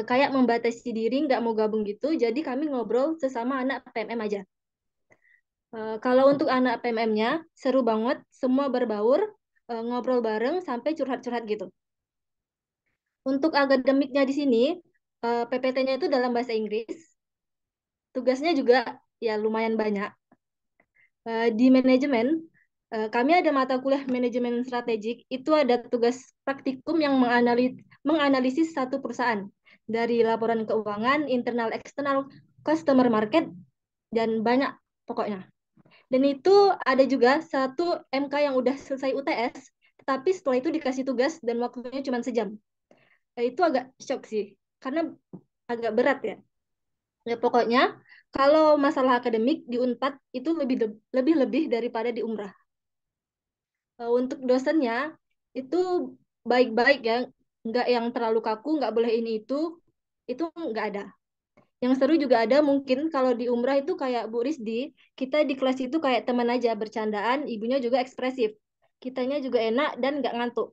Kayak membatasi diri, nggak mau gabung gitu, jadi kami ngobrol sesama anak PMM aja. Kalau untuk anak PMM-nya, seru banget, semua berbaur, ngobrol bareng, sampai curhat-curhat gitu. Untuk akademiknya di sini, PPT-nya itu dalam bahasa Inggris, tugasnya juga ya lumayan banyak. Di manajemen, kami ada mata kuliah manajemen strategik, itu ada tugas praktikum yang menganalisis satu perusahaan, dari laporan keuangan, internal, eksternal, customer market, dan banyak pokoknya. Dan itu ada juga satu MK yang udah selesai UTS, tapi setelah itu dikasih tugas dan waktunya cuma sejam. Itu agak shock sih, karena agak berat ya. Ya pokoknya, kalau masalah akademik di Unpad itu lebih daripada di Umrah. Untuk dosennya, itu baik-baik ya, nggak yang terlalu kaku, nggak boleh ini itu nggak ada. Yang seru juga ada mungkin kalau di Umrah itu kayak Bu Risdi, kita di kelas itu kayak teman aja, bercandaan, ibunya juga ekspresif. Kitanya juga enak dan nggak ngantuk.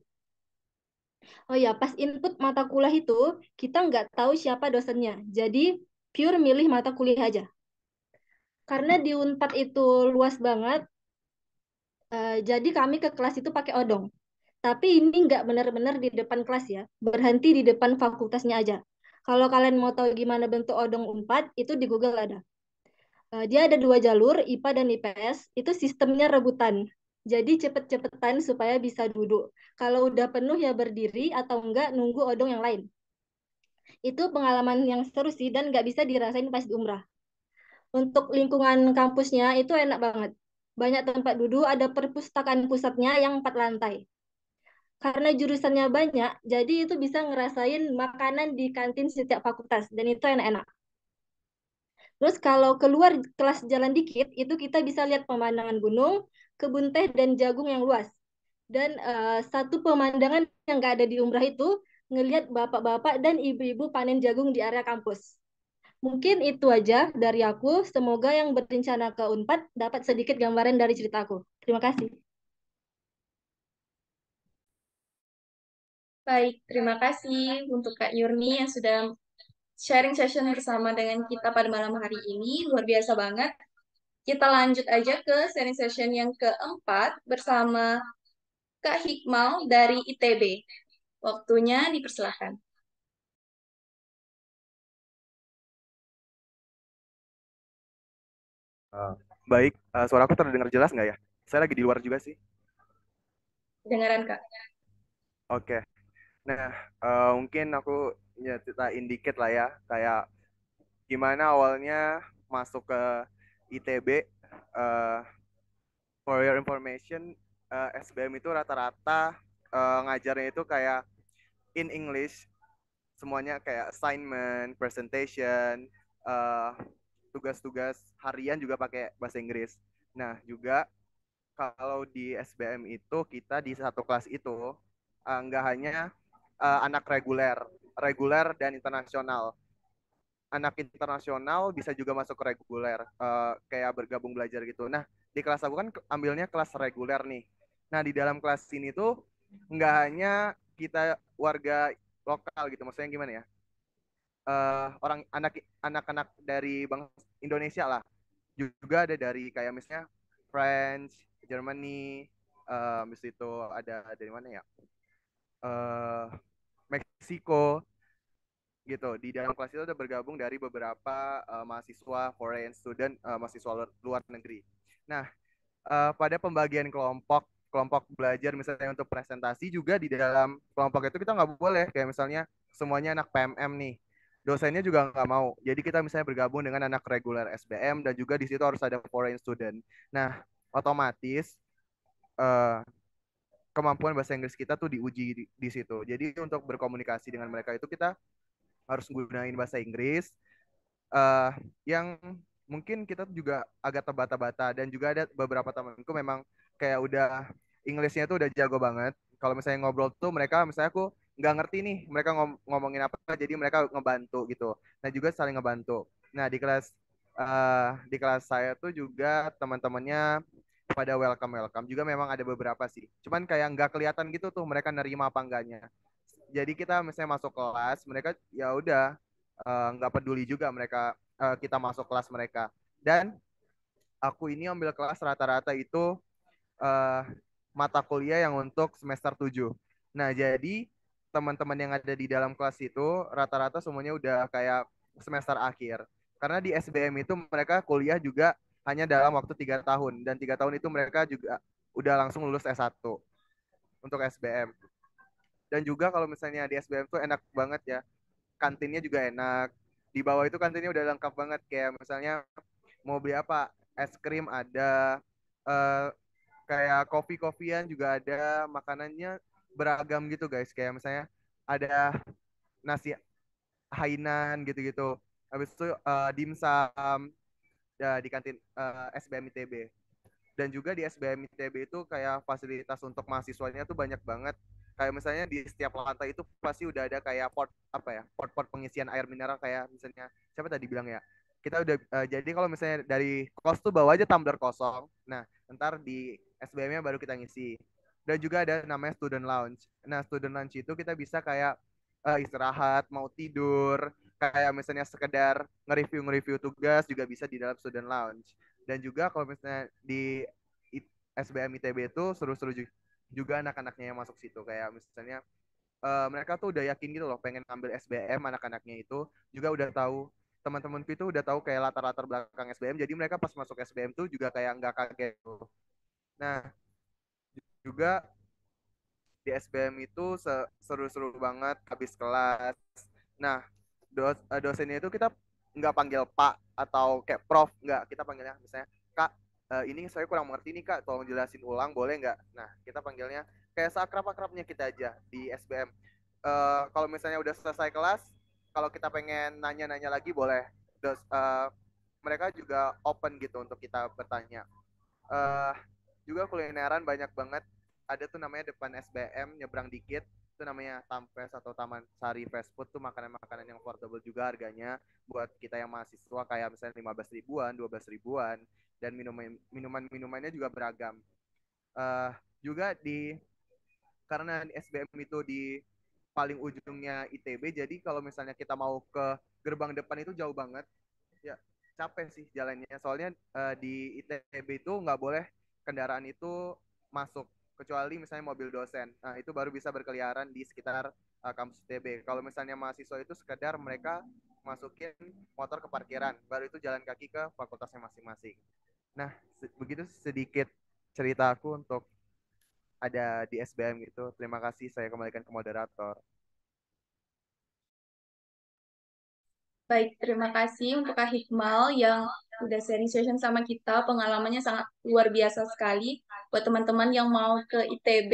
Oh ya, pas input mata kuliah itu, kita nggak tahu siapa dosennya. Jadi, pure milih mata kuliah aja. Karena di Unpad itu luas banget, jadi kami ke kelas itu pakai odong. Tapi ini nggak benar-benar di depan kelas ya, berhenti di depan fakultasnya aja. Kalau kalian mau tahu gimana bentuk odong Unpad, itu di Google ada. Dia ada 2 jalur, IPA dan IPS, itu sistemnya rebutan. Jadi cepet-cepetan supaya bisa duduk. Kalau udah penuh ya berdiri, atau enggak nunggu odong yang lain. Itu pengalaman yang seru sih, dan nggak bisa dirasain pas di Umrah. Untuk lingkungan kampusnya itu enak banget. Banyak tempat duduk, ada perpustakaan pusatnya yang 4 lantai. Karena jurusannya banyak, jadi itu bisa ngerasain makanan di kantin setiap fakultas, dan itu enak-enak. Terus kalau keluar kelas jalan dikit, itu kita bisa lihat pemandangan gunung, kebun teh, dan jagung yang luas. Dan satu pemandangan yang nggak ada di Umrah itu, ngelihat bapak-bapak dan ibu-ibu panen jagung di area kampus. Mungkin itu aja dari aku. Semoga yang berencana ke Unpad dapat sedikit gambaran dari ceritaku. Terima kasih. Baik, terima kasih untuk Kak Yurni yang sudah sharing session bersama dengan kita pada malam hari ini. Luar biasa banget. Kita lanjut aja ke sharing session yang keempat bersama Kak Hikmal dari ITB. Waktunya dipersilahkan. Baik, suaraku terdengar jelas nggak ya? Saya lagi di luar juga sih. Dengaran, Kak. Oke. Nah, mungkin aku ceritain dikit lah ya, kayak gimana awalnya masuk ke ITB. eh, for your information, SBM itu rata-rata ngajarnya itu kayak in English, semuanya kayak assignment, presentation, eh, tugas-tugas harian juga pakai bahasa Inggris. Nah, juga kalau di SBM itu kita di satu kelas itu nggak hanya anak reguler, reguler dan internasional. Anak internasional bisa juga masuk ke reguler, kayak bergabung belajar gitu. Nah, di kelas aku kan ambilnya kelas reguler nih. Nah, di dalam kelas ini tuh nggak hanya kita warga lokal gitu, maksudnya gimana ya? Orang anak-anak dari bangsa Indonesia lah, juga ada dari kayak misalnya French, Germany, mis itu ada dari mana ya? Uh, Meksiko gitu. Di dalam kelas itu ada bergabung dari beberapa mahasiswa foreign student, mahasiswa luar negeri. Nah, pada pembagian kelompok kelompok belajar misalnya untuk presentasi juga di dalam kelompok itu kita nggak boleh kayak misalnya semuanya anak PMM nih, dosennya juga nggak mau, jadi kita misalnya bergabung dengan anak reguler SBM dan juga di situ harus ada foreign student. Nah, otomatis eh, kemampuan bahasa Inggris kita tuh diuji di situ. Jadi untuk berkomunikasi dengan mereka itu kita harus gunain bahasa Inggris, eh, yang mungkin kita juga agak terbata-bata, dan juga ada beberapa temanku memang kayak udah Inggrisnya tuh udah jago banget. Kalau misalnya ngobrol tuh mereka, misalnya aku nggak ngerti nih mereka ngomongin apa, jadi mereka ngebantu gitu. Nah, juga saling ngebantu. Nah, di kelas saya tuh juga teman-temannya pada welcome welcome juga, memang ada beberapa sih. Cuman kayak nggak kelihatan gitu tuh mereka nerima apa enggaknya. Jadi kita misalnya masuk kelas, mereka ya udah nggak peduli juga mereka, kita masuk kelas mereka. Dan aku ini ambil kelas rata-rata itu uh, mata kuliah yang untuk semester 7. Nah, jadi teman-teman yang ada di dalam kelas itu rata-rata semuanya udah kayak semester akhir. Karena di SBM itu mereka kuliah juga hanya dalam waktu 3 tahun. Dan 3 tahun itu mereka juga udah langsung lulus S1 untuk SBM. Dan juga kalau misalnya di SBM tuh enak banget ya, kantinnya juga enak. Di bawah itu kantinnya udah lengkap banget, kayak misalnya mau beli apa, es krim ada, eh, kayak kopi-kopian juga ada, makanannya beragam gitu guys. Kayak misalnya ada nasi Hainan gitu-gitu. Habis itu dimsum ya, di kantin SBM ITB. Dan juga di SBM ITB itu kayak fasilitas untuk mahasiswanya tuh banyak banget. Kayak misalnya di setiap lantai itu pasti udah ada kayak port pengisian air mineral, kayak misalnya siapa tadi bilang ya, kita udah jadi kalau misalnya dari kos tuh bawa aja tumbler kosong. Nah, ntar di SBM-nya baru kita ngisi. Dan juga ada namanya student lounge. Nah, student lounge itu kita bisa kayak istirahat, mau tidur, kayak misalnya sekedar nge-review tugas juga bisa di dalam student lounge. Dan juga kalau misalnya di SBM ITB itu seru-seru juga anak-anaknya yang masuk situ, kayak misalnya mereka tuh udah yakin gitu loh pengen ambil SBM, anak-anaknya itu juga udah tahu, teman-temanku itu udah tahu kayak latar-latar belakang SBM, jadi mereka pas masuk SBM tuh juga kayak nggak kaget tuh. Nah, juga di SBM itu seru-seru banget habis kelas. Nah, dosennya itu kita nggak panggil Pak atau kayak Prof, nggak, kita panggilnya misalnya Kak, ini saya kurang mengerti nih Kak, tolong jelasin ulang boleh nggak? Nah, kita panggilnya kayak seakrab-akrabnya kita aja di SBM. Kalau misalnya udah selesai kelas, kalau kita pengen nanya-nanya lagi boleh. Mereka juga open gitu untuk kita bertanya. Uh, Juga kulineran banyak banget. Ada tuh namanya depan SBM, nyebrang dikit, itu namanya Tampes atau Taman Sari Fast Food, tuh makanan-makanan yang affordable juga harganya buat kita yang mahasiswa, kayak misalnya 15 ribuan, 12 ribuan, dan minuman-minumannya juga beragam. Juga karena SBM itu di paling ujungnya ITB, jadi kalau misalnya kita mau ke gerbang depan itu jauh banget, ya capek sih jalannya. Soalnya di ITB itu nggak boleh kendaraan itu masuk, kecuali misalnya mobil dosen. Nah, itu baru bisa berkeliaran di sekitar kampus ITB. Kalau misalnya mahasiswa itu sekedar mereka masukin motor ke parkiran, baru itu jalan kaki ke fakultasnya masing-masing. Nah, begitu sedikit cerita aku untuk ada di SBM gitu. Terima kasih, saya kembalikan ke moderator. Baik, terima kasih untuk Kak Hikmal yang udah sharing session sama kita. Pengalamannya sangat luar biasa sekali. Buat teman-teman yang mau ke ITB,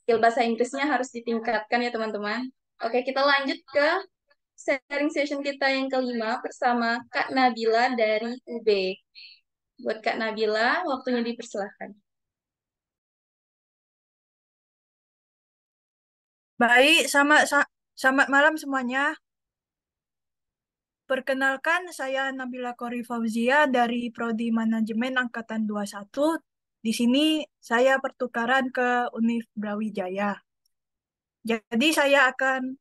skill bahasa Inggrisnya harus ditingkatkan ya teman-teman. Oke, kita lanjut ke sharing session kita yang kelima bersama Kak Nabila dari UB. Buat Kak Nabila, waktunya dipersilahkan. Baik, selamat malam semuanya. Perkenalkan, saya Nabila Kori Fauzia dari Prodi Manajemen Angkatan 21. Di sini saya pertukaran ke Univ Brawijaya. Jadi saya akan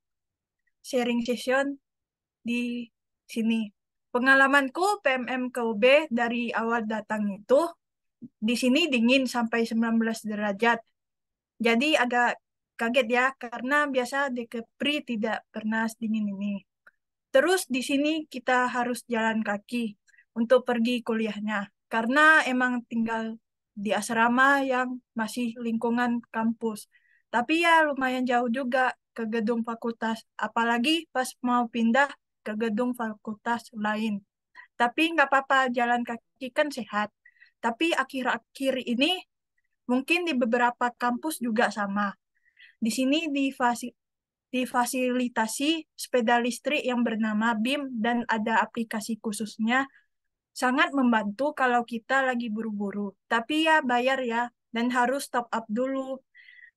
sharing session di sini. Pengalamanku PMM ke UB dari awal datang itu, di sini dingin sampai 19 derajat. Jadi agak kaget ya, karena biasa di Kepri tidak pernah sedingin ini. Terus di sini kita harus jalan kaki untuk pergi kuliahnya, karena emang tinggal di asrama yang masih lingkungan kampus. Tapi ya lumayan jauh juga ke gedung fakultas, apalagi pas mau pindah ke gedung fakultas lain. Tapi nggak apa-apa, jalan kaki kan sehat. Tapi akhir-akhir ini mungkin di beberapa kampus juga sama. Di sini difasilitasi sepeda listrik yang bernama BIM dan ada aplikasi khususnya, sangat membantu kalau kita lagi buru-buru. Tapi ya bayar ya, dan harus top up dulu.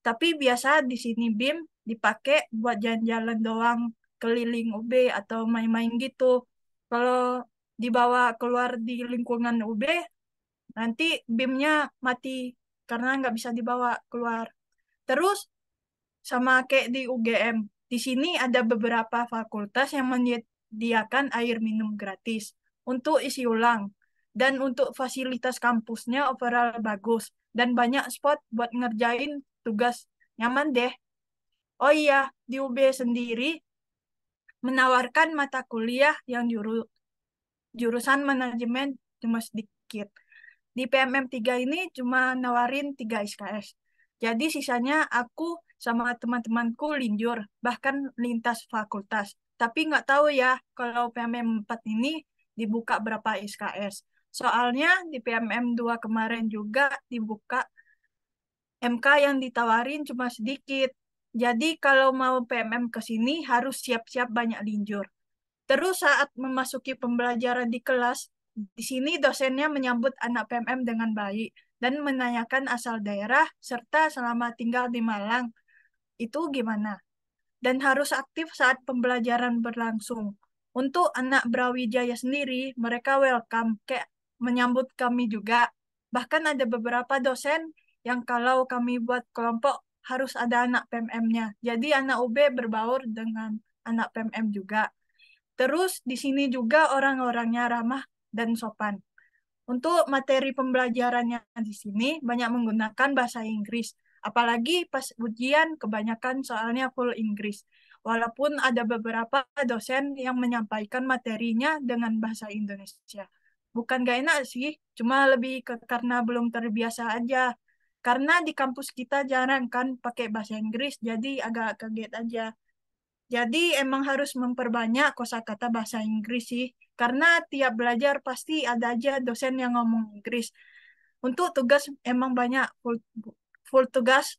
Tapi biasa di sini BIM dipakai buat jalan-jalan doang, keliling UB atau main-main gitu. Kalau dibawa keluar di lingkungan UB, nanti BIM-nya mati karena nggak bisa dibawa keluar. Terus sama kayak di UGM, di sini ada beberapa fakultas yang menyediakan air minum gratis untuk isi ulang. Dan untuk fasilitas kampusnya overall bagus. Dan banyak spot buat ngerjain tugas, nyaman deh. Oh iya, di UB sendiri menawarkan mata kuliah yang jurusan manajemen cuma sedikit. Di PMM 3 ini cuma nawarin 3 SKS. Jadi sisanya aku sama teman-temanku linjur, bahkan lintas fakultas. Tapi nggak tahu ya kalau PMM 4 ini dibuka berapa SKS. Soalnya di PMM 2 kemarin juga dibuka, MK yang ditawarin cuma sedikit. Jadi kalau mau PMM ke sini harus siap-siap banyak linjur. Terus saat memasuki pembelajaran di kelas, di sini dosennya menyambut anak PMM dengan baik dan menanyakan asal daerah serta selama tinggal di Malang itu gimana. Dan harus aktif saat pembelajaran berlangsung. Untuk anak Brawijaya sendiri, mereka welcome, kayak menyambut kami juga. Bahkan ada beberapa dosen yang kalau kami buat kelompok harus ada anak PMM-nya. Jadi anak UB berbaur dengan anak PMM juga. Terus di sini juga orang-orangnya ramah dan sopan. Untuk materi pembelajarannya di sini banyak menggunakan bahasa Inggris. Apalagi pas ujian kebanyakan soalnya full Inggris. Walaupun ada beberapa dosen yang menyampaikan materinya dengan bahasa Indonesia. Bukan gak enak sih, cuma lebih karena belum terbiasa aja. Karena di kampus kita jarang kan pakai bahasa Inggris, jadi agak kaget aja. Jadi emang harus memperbanyak kosakata bahasa Inggris sih. Karena tiap belajar pasti ada aja dosen yang ngomong Inggris. Untuk tugas emang banyak, full tugas.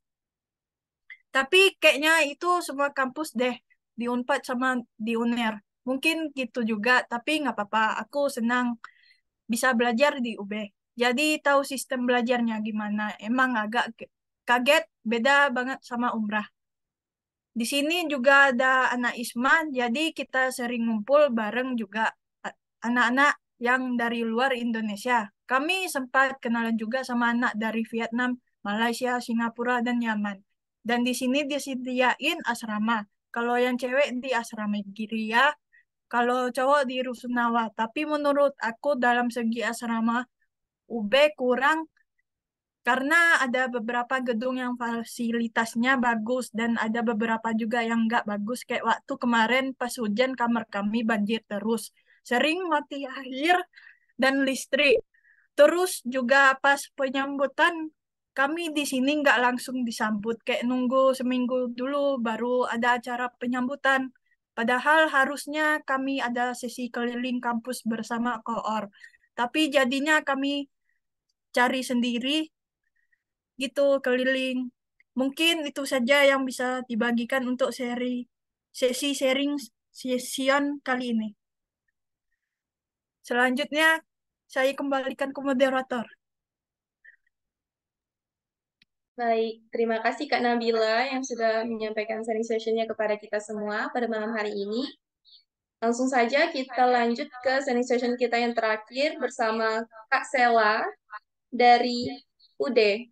Tapi kayaknya itu semua kampus deh, di Unpad sama di UNER. Mungkin gitu juga, tapi nggak apa-apa. Aku senang bisa belajar di UB. Jadi tahu sistem belajarnya gimana. Emang agak kaget, beda banget sama umrah. Di sini juga ada anak ISMA, jadi kita sering ngumpul bareng juga anak-anak yang dari luar Indonesia. Kami sempat kenalan juga sama anak dari Vietnam, Malaysia, Singapura, dan Yaman. Dan di sini disediain asrama. Kalau yang cewek di asrama Giria, kalau cowok di Rusunawa. Tapi menurut aku dalam segi asrama, UB kurang karena ada beberapa gedung yang fasilitasnya bagus dan ada beberapa juga yang nggak bagus. Kayak waktu kemarin pas hujan kamar kami banjir terus. Sering mati air dan listrik. Terus juga pas penyambutan kami di sini nggak langsung disambut. Kayak nunggu seminggu dulu baru ada acara penyambutan. Padahal harusnya kami ada sesi keliling kampus bersama koor. Tapi jadinya kami cari sendiri gitu keliling. Mungkin itu saja yang bisa dibagikan untuk sesi sharing session kali ini. Selanjutnya saya kembalikan ke moderator. Baik, terima kasih Kak Nabila yang sudah menyampaikan sharing sessionnya kepada kita semua pada malam hari ini. Langsung saja kita lanjut ke sharing session kita yang terakhir bersama Kak Sela dari UD.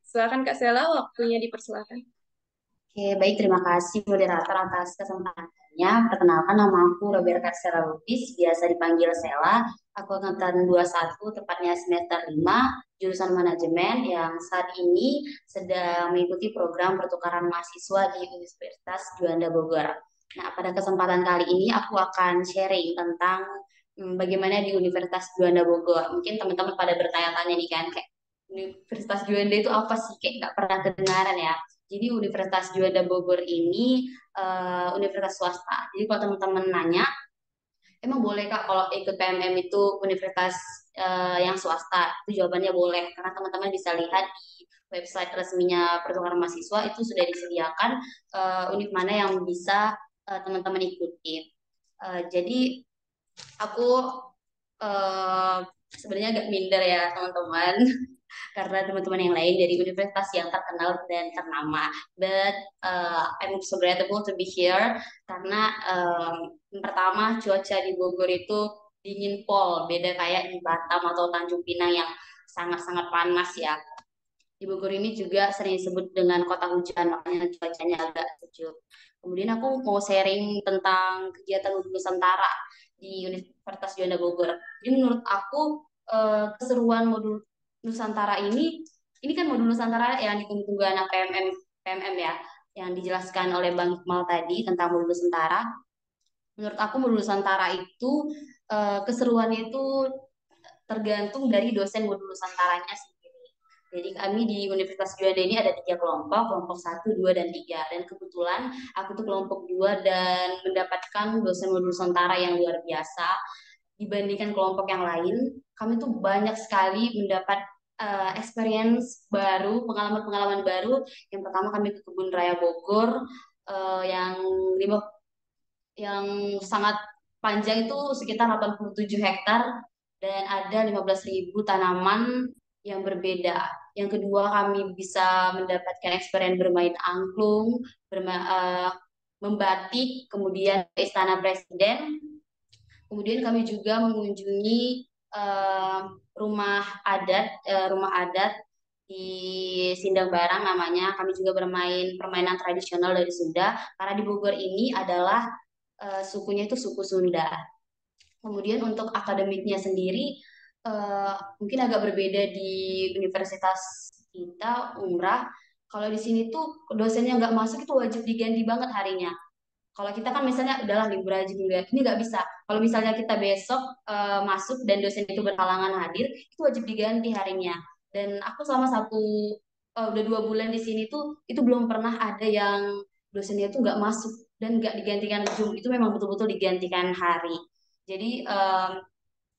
Silakan Kak Sela, waktunya dipersilakan. Oke, baik. Terima kasih moderator atas kesempatannya. Perkenalkan, nama aku Roberta Sela Lubis, biasa dipanggil Sela. Aku angkatan 21, tepatnya semester 5, jurusan manajemen yang saat ini sedang mengikuti program pertukaran mahasiswa di Universitas Juanda Bogor. Nah, pada kesempatan kali ini aku akan sharing tentang bagaimana di Universitas Juanda Bogor. Mungkin teman-teman pada bertanya-tanya nih kan, kayak Universitas Juanda itu apa sih? Kayak nggak pernah kedengaran ya. Jadi Universitas Juanda Bogor ini universitas swasta. Jadi kalau teman-teman nanya, emang boleh Kak kalau ikut PMM itu universitas yang swasta? Itu jawabannya boleh, karena teman-teman bisa lihat di website resminya pertukaran mahasiswa itu sudah disediakan univ mana yang bisa teman-teman ikuti. Jadi aku sebenarnya agak minder ya teman-teman karena teman-teman yang lain dari universitas yang terkenal dan ternama. But I'm so grateful to be here karena pertama cuaca di Bogor itu dingin pol, beda kayak di Batam atau Tanjung Pinang yang sangat-sangat panas ya. Di Bogor ini juga sering disebut dengan kota hujan, makanya cuacanya agak sejuk. Kemudian aku mau sharing tentang kegiatan Nusantara di Universitas Juanda Bogor. Jadi menurut aku keseruan modul Nusantara ini kan modul Nusantara yang ditunggu-tunggu anak PMM ya, yang dijelaskan oleh Bang Iqmal tadi tentang modul Nusantara. Menurut aku modul Nusantara itu keseruannya itu tergantung dari dosen modul Nusantaranya sendiri. Jadi kami di Universitas Juanda ini ada 3 kelompok, kelompok 1, 2, dan 3. Dan kebetulan aku tuh kelompok 2 dan mendapatkan dosen modul Nusantara yang luar biasa. Dibandingkan kelompok yang lain, kami tuh banyak sekali mendapat experience baru, pengalaman-pengalaman baru. Yang pertama kami ke Kebun Raya Bogor, yang sangat panjang itu sekitar 87 hektar dan ada 15.000 tanaman yang berbeda. Yang kedua kami bisa mendapatkan experience bermain angklung, membatik, kemudian ke Istana Presiden. Kemudian kami juga mengunjungi rumah adat di Sindang Barang namanya. Kami juga bermain permainan tradisional dari Sunda karena di Bogor ini adalah sukunya itu suku Sunda. Kemudian untuk akademiknya sendiri mungkin agak berbeda di universitas kita Umrah. Kalau di sini tuh dosennya nggak masuk itu wajib diganti banget harinya. Kalau kita kan misalnya udahlah libur aja dulu ya, ini nggak bisa. Kalau misalnya kita besok masuk dan dosen itu berhalangan hadir, itu wajib diganti harinya. Dan aku selama udah 2 bulan di sini tuh itu belum pernah ada yang dosennya itu nggak masuk dan nggak digantikan Zoom, itu memang betul-betul digantikan hari. Jadi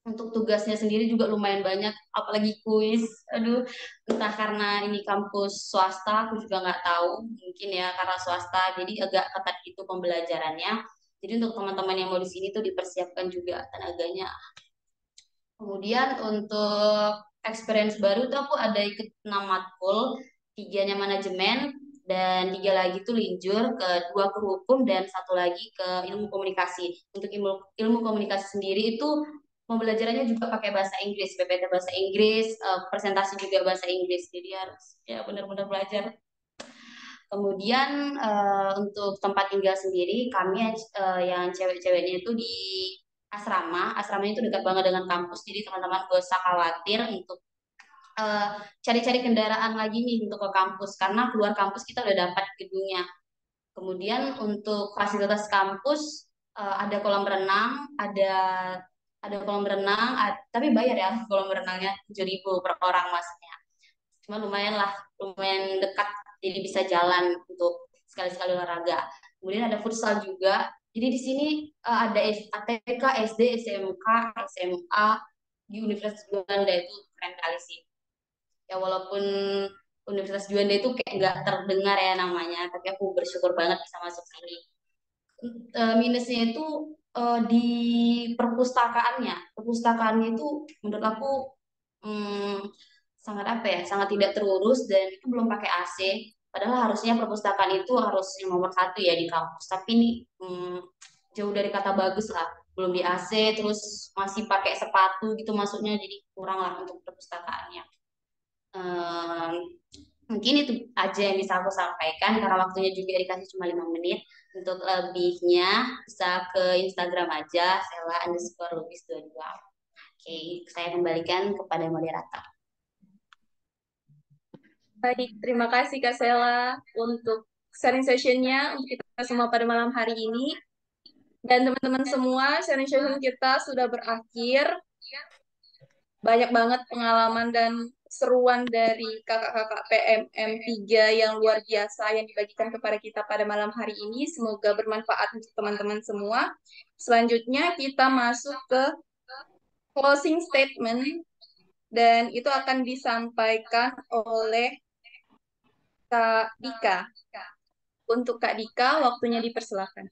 untuk tugasnya sendiri juga lumayan banyak, apalagi kuis. Aduh, entah karena ini kampus swasta, aku juga nggak tahu. Mungkin ya karena swasta, jadi agak ketat gitu pembelajarannya. Jadi untuk teman-teman yang mau di sini tuh dipersiapkan juga tenaganya. Kemudian untuk experience baru tuh aku ada ikut 6 matkul, 3-nya manajemen, dan 3 lagi tuh linjur, ke 2 ke hukum, dan 1 lagi ke ilmu komunikasi. Untuk ilmu komunikasi sendiri itu pembelajarannya juga pakai bahasa Inggris, PPT bahasa Inggris, presentasi juga bahasa Inggris, jadi harus ya benar-benar belajar. Kemudian untuk tempat tinggal sendiri, kami yang cewek-ceweknya itu di asrama. Asramanya itu dekat banget dengan kampus, jadi teman-teman gak usah khawatir untuk cari-cari kendaraan lagi nih untuk ke kampus, karena keluar kampus kita udah dapat gedungnya. Kemudian untuk fasilitas kampus ada kolam renang, ada kolam renang, tapi bayar ya kolam renangnya 7.000 per orang masnya. Cuma lumayan lah, lumayan dekat, jadi bisa jalan untuk sekali-sekali olahraga. Kemudian ada futsal juga. Jadi di sini ada ATK, SD, SMK, SMA di Universitas Juanda, itu keren kali sih. Ya walaupun Universitas Juanda itu kayak nggak terdengar ya namanya, tapi aku bersyukur banget bisa masuk sini. Minusnya itu di perpustakaannya itu menurut aku sangat apa ya, sangat tidak terurus, dan itu belum pakai AC. Padahal harusnya perpustakaan itu harus yang nomor 1 ya di kampus, tapi ini jauh dari kata bagus lah, belum di AC, terus masih pakai sepatu gitu masuknya, jadi kurang lah untuk perpustakaannya. Mungkin itu aja yang bisa aku sampaikan karena waktunya juga dikasih cuma 5 menit. Untuk lebihnya bisa ke Instagram aja, Sela_Lubis22. Oke, saya kembalikan kepada moderator. Baik, terima kasih Kak Sela untuk sharing sessionnya untuk kita semua pada malam hari ini. Dan teman-teman semua, sharing session kita sudah berakhir. Banyak banget pengalaman dan seruan dari kakak-kakak PMM 3 yang luar biasa yang dibagikan kepada kita pada malam hari ini. Semoga bermanfaat untuk teman-teman semua. Selanjutnya kita masuk ke closing statement, dan itu akan disampaikan oleh Kak Dika. Untuk Kak Dika, waktunya dipersilakan.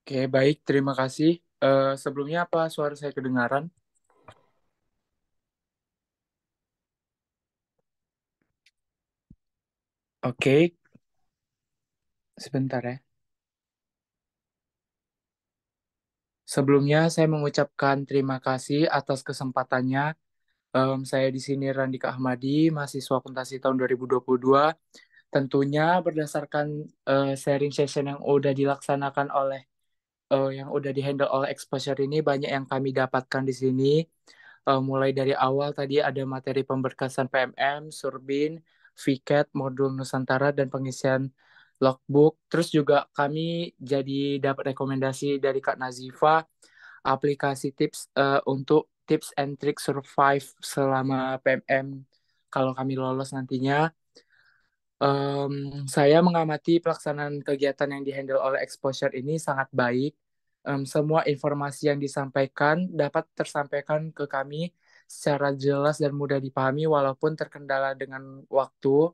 Oke, baik. Terima kasih. Sebelumnya apa suara saya kedengaran? Oke. Sebentar ya. Sebelumnya saya mengucapkan terima kasih atas kesempatannya. Saya di sini Randika Ahmadi, mahasiswa akuntansi tahun 2022. Tentunya berdasarkan sharing session yang udah dilaksanakan oleh yang udah dihandle oleh exposure ini, banyak yang kami dapatkan di sini. Mulai dari awal tadi ada materi pemberkasan PMM, Surbin, VCAT, modul Nusantara, dan pengisian logbook. Terus juga kami jadi dapat rekomendasi dari Kak Nazifa, aplikasi tips untuk tips and trick survive selama PMM kalau kami lolos nantinya. Saya mengamati pelaksanaan kegiatan yang dihandle oleh exposure ini sangat baik. Semua informasi yang disampaikan dapat tersampaikan ke kami secara jelas dan mudah dipahami walaupun terkendala dengan waktu.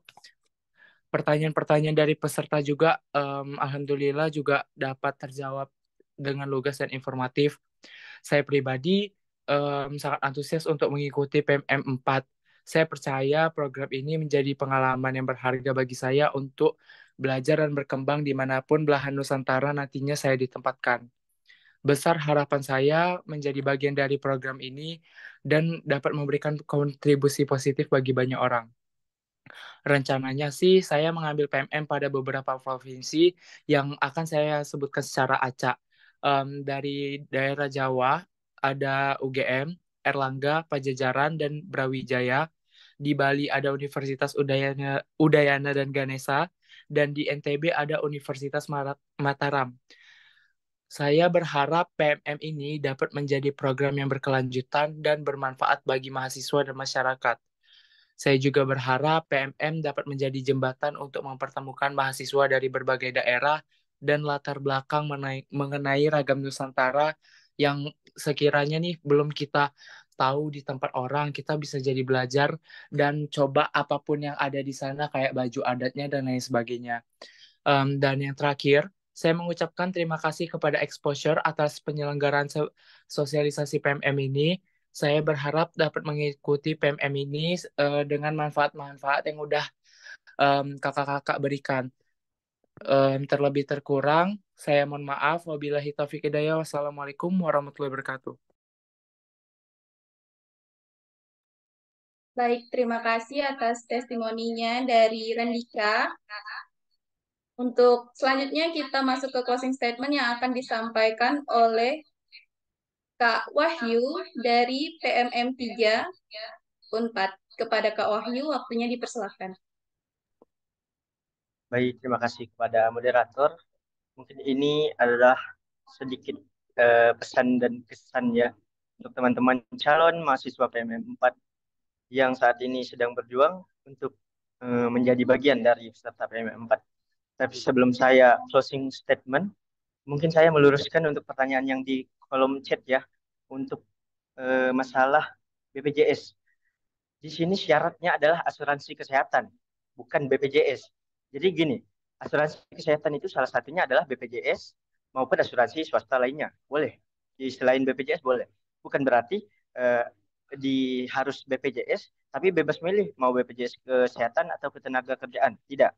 Pertanyaan-pertanyaan dari peserta juga alhamdulillah juga dapat terjawab dengan lugas dan informatif. Saya pribadi sangat antusias untuk mengikuti PMM 4. Saya percaya program ini menjadi pengalaman yang berharga bagi saya untuk belajar dan berkembang dimanapun belahan Nusantara nantinya saya ditempatkan. Besar harapan saya menjadi bagian dari program ini dan dapat memberikan kontribusi positif bagi banyak orang. Rencananya sih saya mengambil PMM pada beberapa provinsi yang akan saya sebutkan secara acak. Dari daerah Jawa ada UGM, Erlangga, Pajajaran, dan Brawijaya. Di Bali ada Universitas Udayana dan Ganesha, dan di NTB ada Universitas Mataram. Saya berharap PMM ini dapat menjadi program yang berkelanjutan dan bermanfaat bagi mahasiswa dan masyarakat. Saya juga berharap PMM dapat menjadi jembatan untuk mempertemukan mahasiswa dari berbagai daerah dan latar belakang mengenai ragam Nusantara yang sekiranya nih belum kita tahu di tempat orang, kita bisa jadi belajar dan coba apapun yang ada di sana kayak baju adatnya dan lain sebagainya. Dan yang terakhir, saya mengucapkan terima kasih kepada Exposure atas penyelenggaraan sosialisasi PMM ini. Saya berharap dapat mengikuti PMM ini dengan manfaat-manfaat yang udah kakak-kakak berikan. Terlebih terkurang, saya mohon maaf. Wabillahi taufiq hidayah. Wassalamualaikum warahmatullahi wabarakatuh. Baik, terima kasih atas testimoninya dari Rendika. Untuk selanjutnya kita masuk ke closing statement yang akan disampaikan oleh Kak Wahyu dari PMM 3 Unpad. Kepada Kak Wahyu, waktunya dipersilakan. Baik, terima kasih kepada moderator. Mungkin ini adalah sedikit pesan dan kesan ya untuk teman-teman calon mahasiswa PMM 4 yang saat ini sedang berjuang untuk menjadi bagian dari peserta PMM 4. Tapi sebelum saya closing statement, mungkin saya meluruskan untuk pertanyaan yang di kolom chat ya, untuk masalah BPJS. Di sini syaratnya adalah asuransi kesehatan, bukan BPJS. Jadi gini, asuransi kesehatan itu salah satunya adalah BPJS maupun asuransi swasta lainnya. Boleh. Di selain BPJS boleh. Bukan berarti harus BPJS, tapi bebas milih mau BPJS kesehatan atau ketenaga kerjaan. Tidak.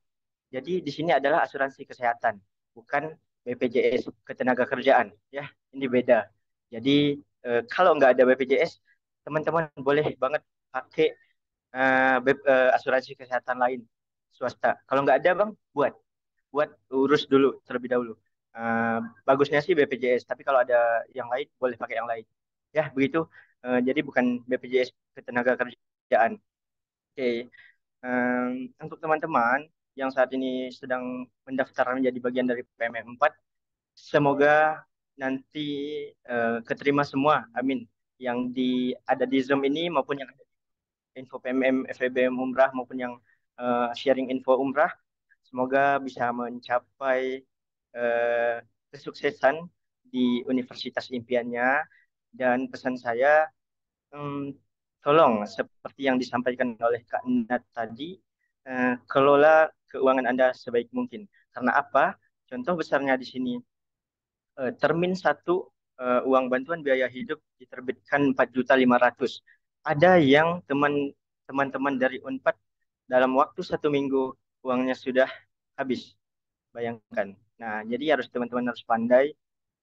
Jadi di sini adalah asuransi kesehatan, bukan BPJS ketenaga kerjaan. Ya, ini beda. Jadi kalau nggak ada BPJS, teman-teman boleh banget pakai asuransi kesehatan lain swasta. Kalau nggak ada bang, buat urus dulu terlebih dahulu. Bagusnya sih BPJS, tapi kalau ada yang lain boleh pakai yang lain. Ya begitu. Jadi bukan BPJS ketenaga kerjaan. Oke. Untuk teman-teman yang saat ini sedang mendaftar menjadi bagian dari PMM 4, semoga nanti keterima semua, amin. Yang ada di Zoom ini maupun yang ada info PMM, FEBM Umrah maupun yang sharing info Umrah, semoga bisa mencapai kesuksesan di universitas impiannya. Dan pesan saya, tolong seperti yang disampaikan oleh Kak Nat tadi, kelola keuangan Anda sebaik mungkin. Karena apa? Contoh besarnya di sini, termin 1 uang bantuan biaya hidup diterbitkan 4.500.000. Ada yang teman-teman dari Unpad dalam waktu 1 minggu uangnya sudah habis. Bayangkan. Nah, jadi teman-teman harus pandai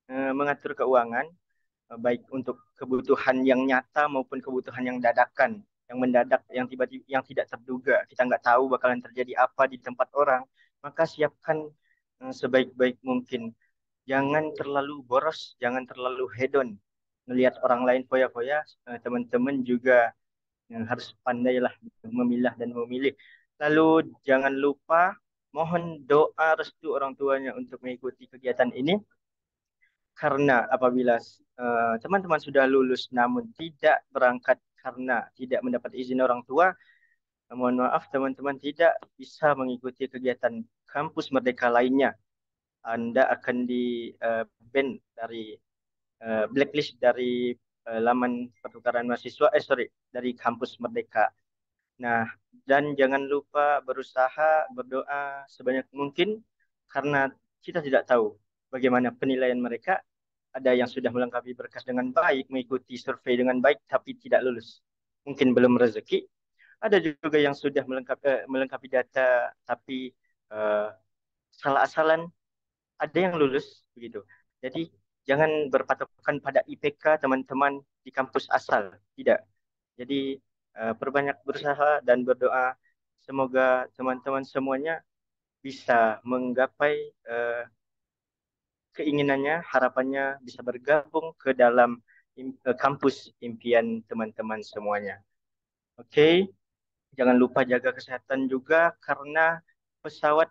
mengatur keuangan, baik untuk kebutuhan yang nyata maupun kebutuhan yang dadakan, yang mendadak, yang tiba-tiba, yang tidak terduga. Kita nggak tahu bakalan terjadi apa di tempat orang. Maka siapkan sebaik-baik mungkin. Jangan terlalu boros, jangan terlalu hedon. Melihat orang lain foya-foya, teman-teman juga harus pandailah memilah dan memilih. Lalu jangan lupa mohon doa restu orang tuanya untuk mengikuti kegiatan ini. Karena apabila teman-teman sudah lulus namun tidak berangkat karena tidak mendapat izin orang tua, mohon maaf teman-teman tidak bisa mengikuti kegiatan kampus merdeka lainnya. Anda akan di ban dari blacklist dari laman pertukaran mahasiswa, dari kampus merdeka. Nah, dan jangan lupa berusaha berdoa sebanyak mungkin karena kita tidak tahu bagaimana penilaian mereka. Ada yang sudah melengkapi berkas dengan baik, mengikuti survei dengan baik, tapi tidak lulus. Mungkin belum rezeki. Ada juga yang sudah melengkapi data, tapi salah-asalan. Ada yang lulus, begitu. Jadi, jangan berpatokan pada IPK teman-teman di kampus asal. Tidak. Jadi, perbanyak berusaha dan berdoa. Semoga teman-teman semuanya bisa menggapai keinginannya, harapannya bisa bergabung ke dalam kampus impian teman-teman semuanya. Oke, jangan lupa jaga kesehatan juga karena pesawat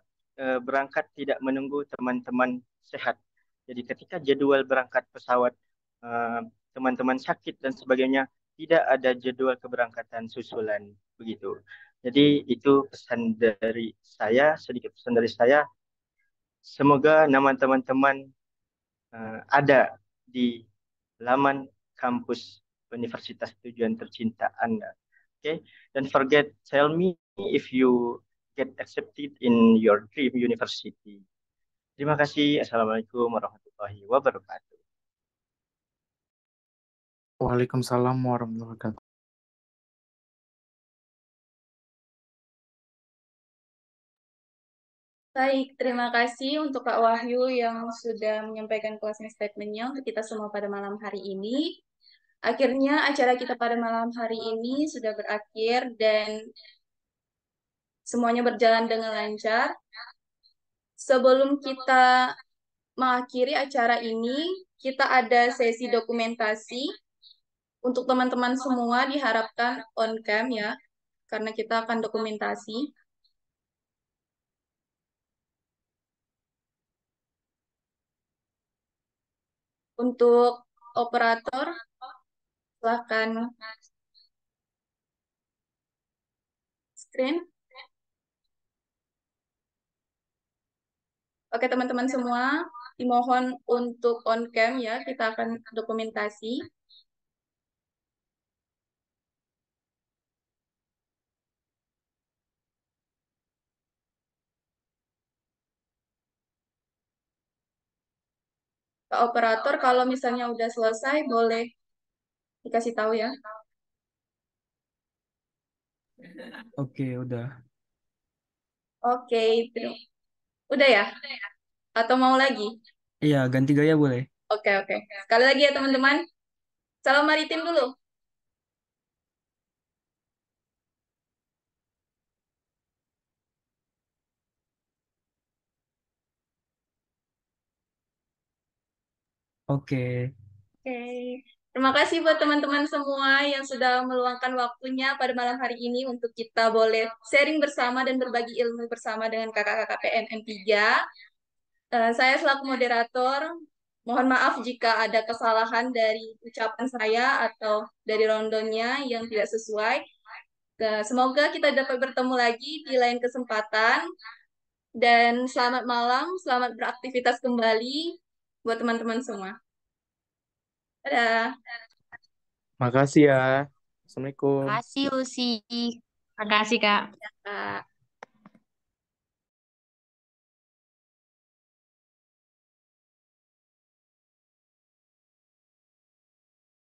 berangkat tidak menunggu teman-teman sehat. Jadi ketika jadwal berangkat pesawat teman-teman sakit dan sebagainya, tidak ada jadwal keberangkatan susulan. begitu. Jadi itu pesan dari saya, sedikit pesan dari saya. Semoga nama teman-teman ada di laman kampus Universitas Tujuan Tercinta Anda. Oke, Don't forget, tell me if you get accepted in your dream university. Terima kasih. Assalamualaikum warahmatullahi wabarakatuh. Waalaikumsalam warahmatullahi wabarakatuh. Baik, terima kasih untuk Kak Wahyu yang sudah menyampaikan closing statement-nya untuk kita semua pada malam hari ini. Akhirnya acara kita pada malam hari ini sudah berakhir dan semuanya berjalan dengan lancar. Sebelum kita mengakhiri acara ini, kita ada sesi dokumentasi. Untuk teman-teman semua diharapkan on cam ya, karena kita akan dokumentasi. Untuk operator, silahkan screen. Oke, teman-teman semua, dimohon untuk on cam ya, kita akan dokumentasi. Pak operator, kalau misalnya udah selesai, boleh dikasih tahu ya. Oke, udah. Oke, udah ya? Atau mau lagi? Iya, ganti gaya boleh. Oke, oke. Sekali lagi ya teman-teman. Salam maritim dulu. Oke. Oke. Terima kasih buat teman-teman semua yang sudah meluangkan waktunya pada malam hari ini untuk kita boleh sharing bersama dan berbagi ilmu bersama dengan kakak-kakak PNM 3. Saya selaku moderator, mohon maaf jika ada kesalahan dari ucapan saya atau dari rondonya yang tidak sesuai. Semoga kita dapat bertemu lagi di lain kesempatan. Dan selamat malam, selamat beraktivitas kembali buat teman-teman semua. Dadah. Makasih ya. Assalamualaikum. Makasih Lucy. Makasih Kak. Ya, Kak.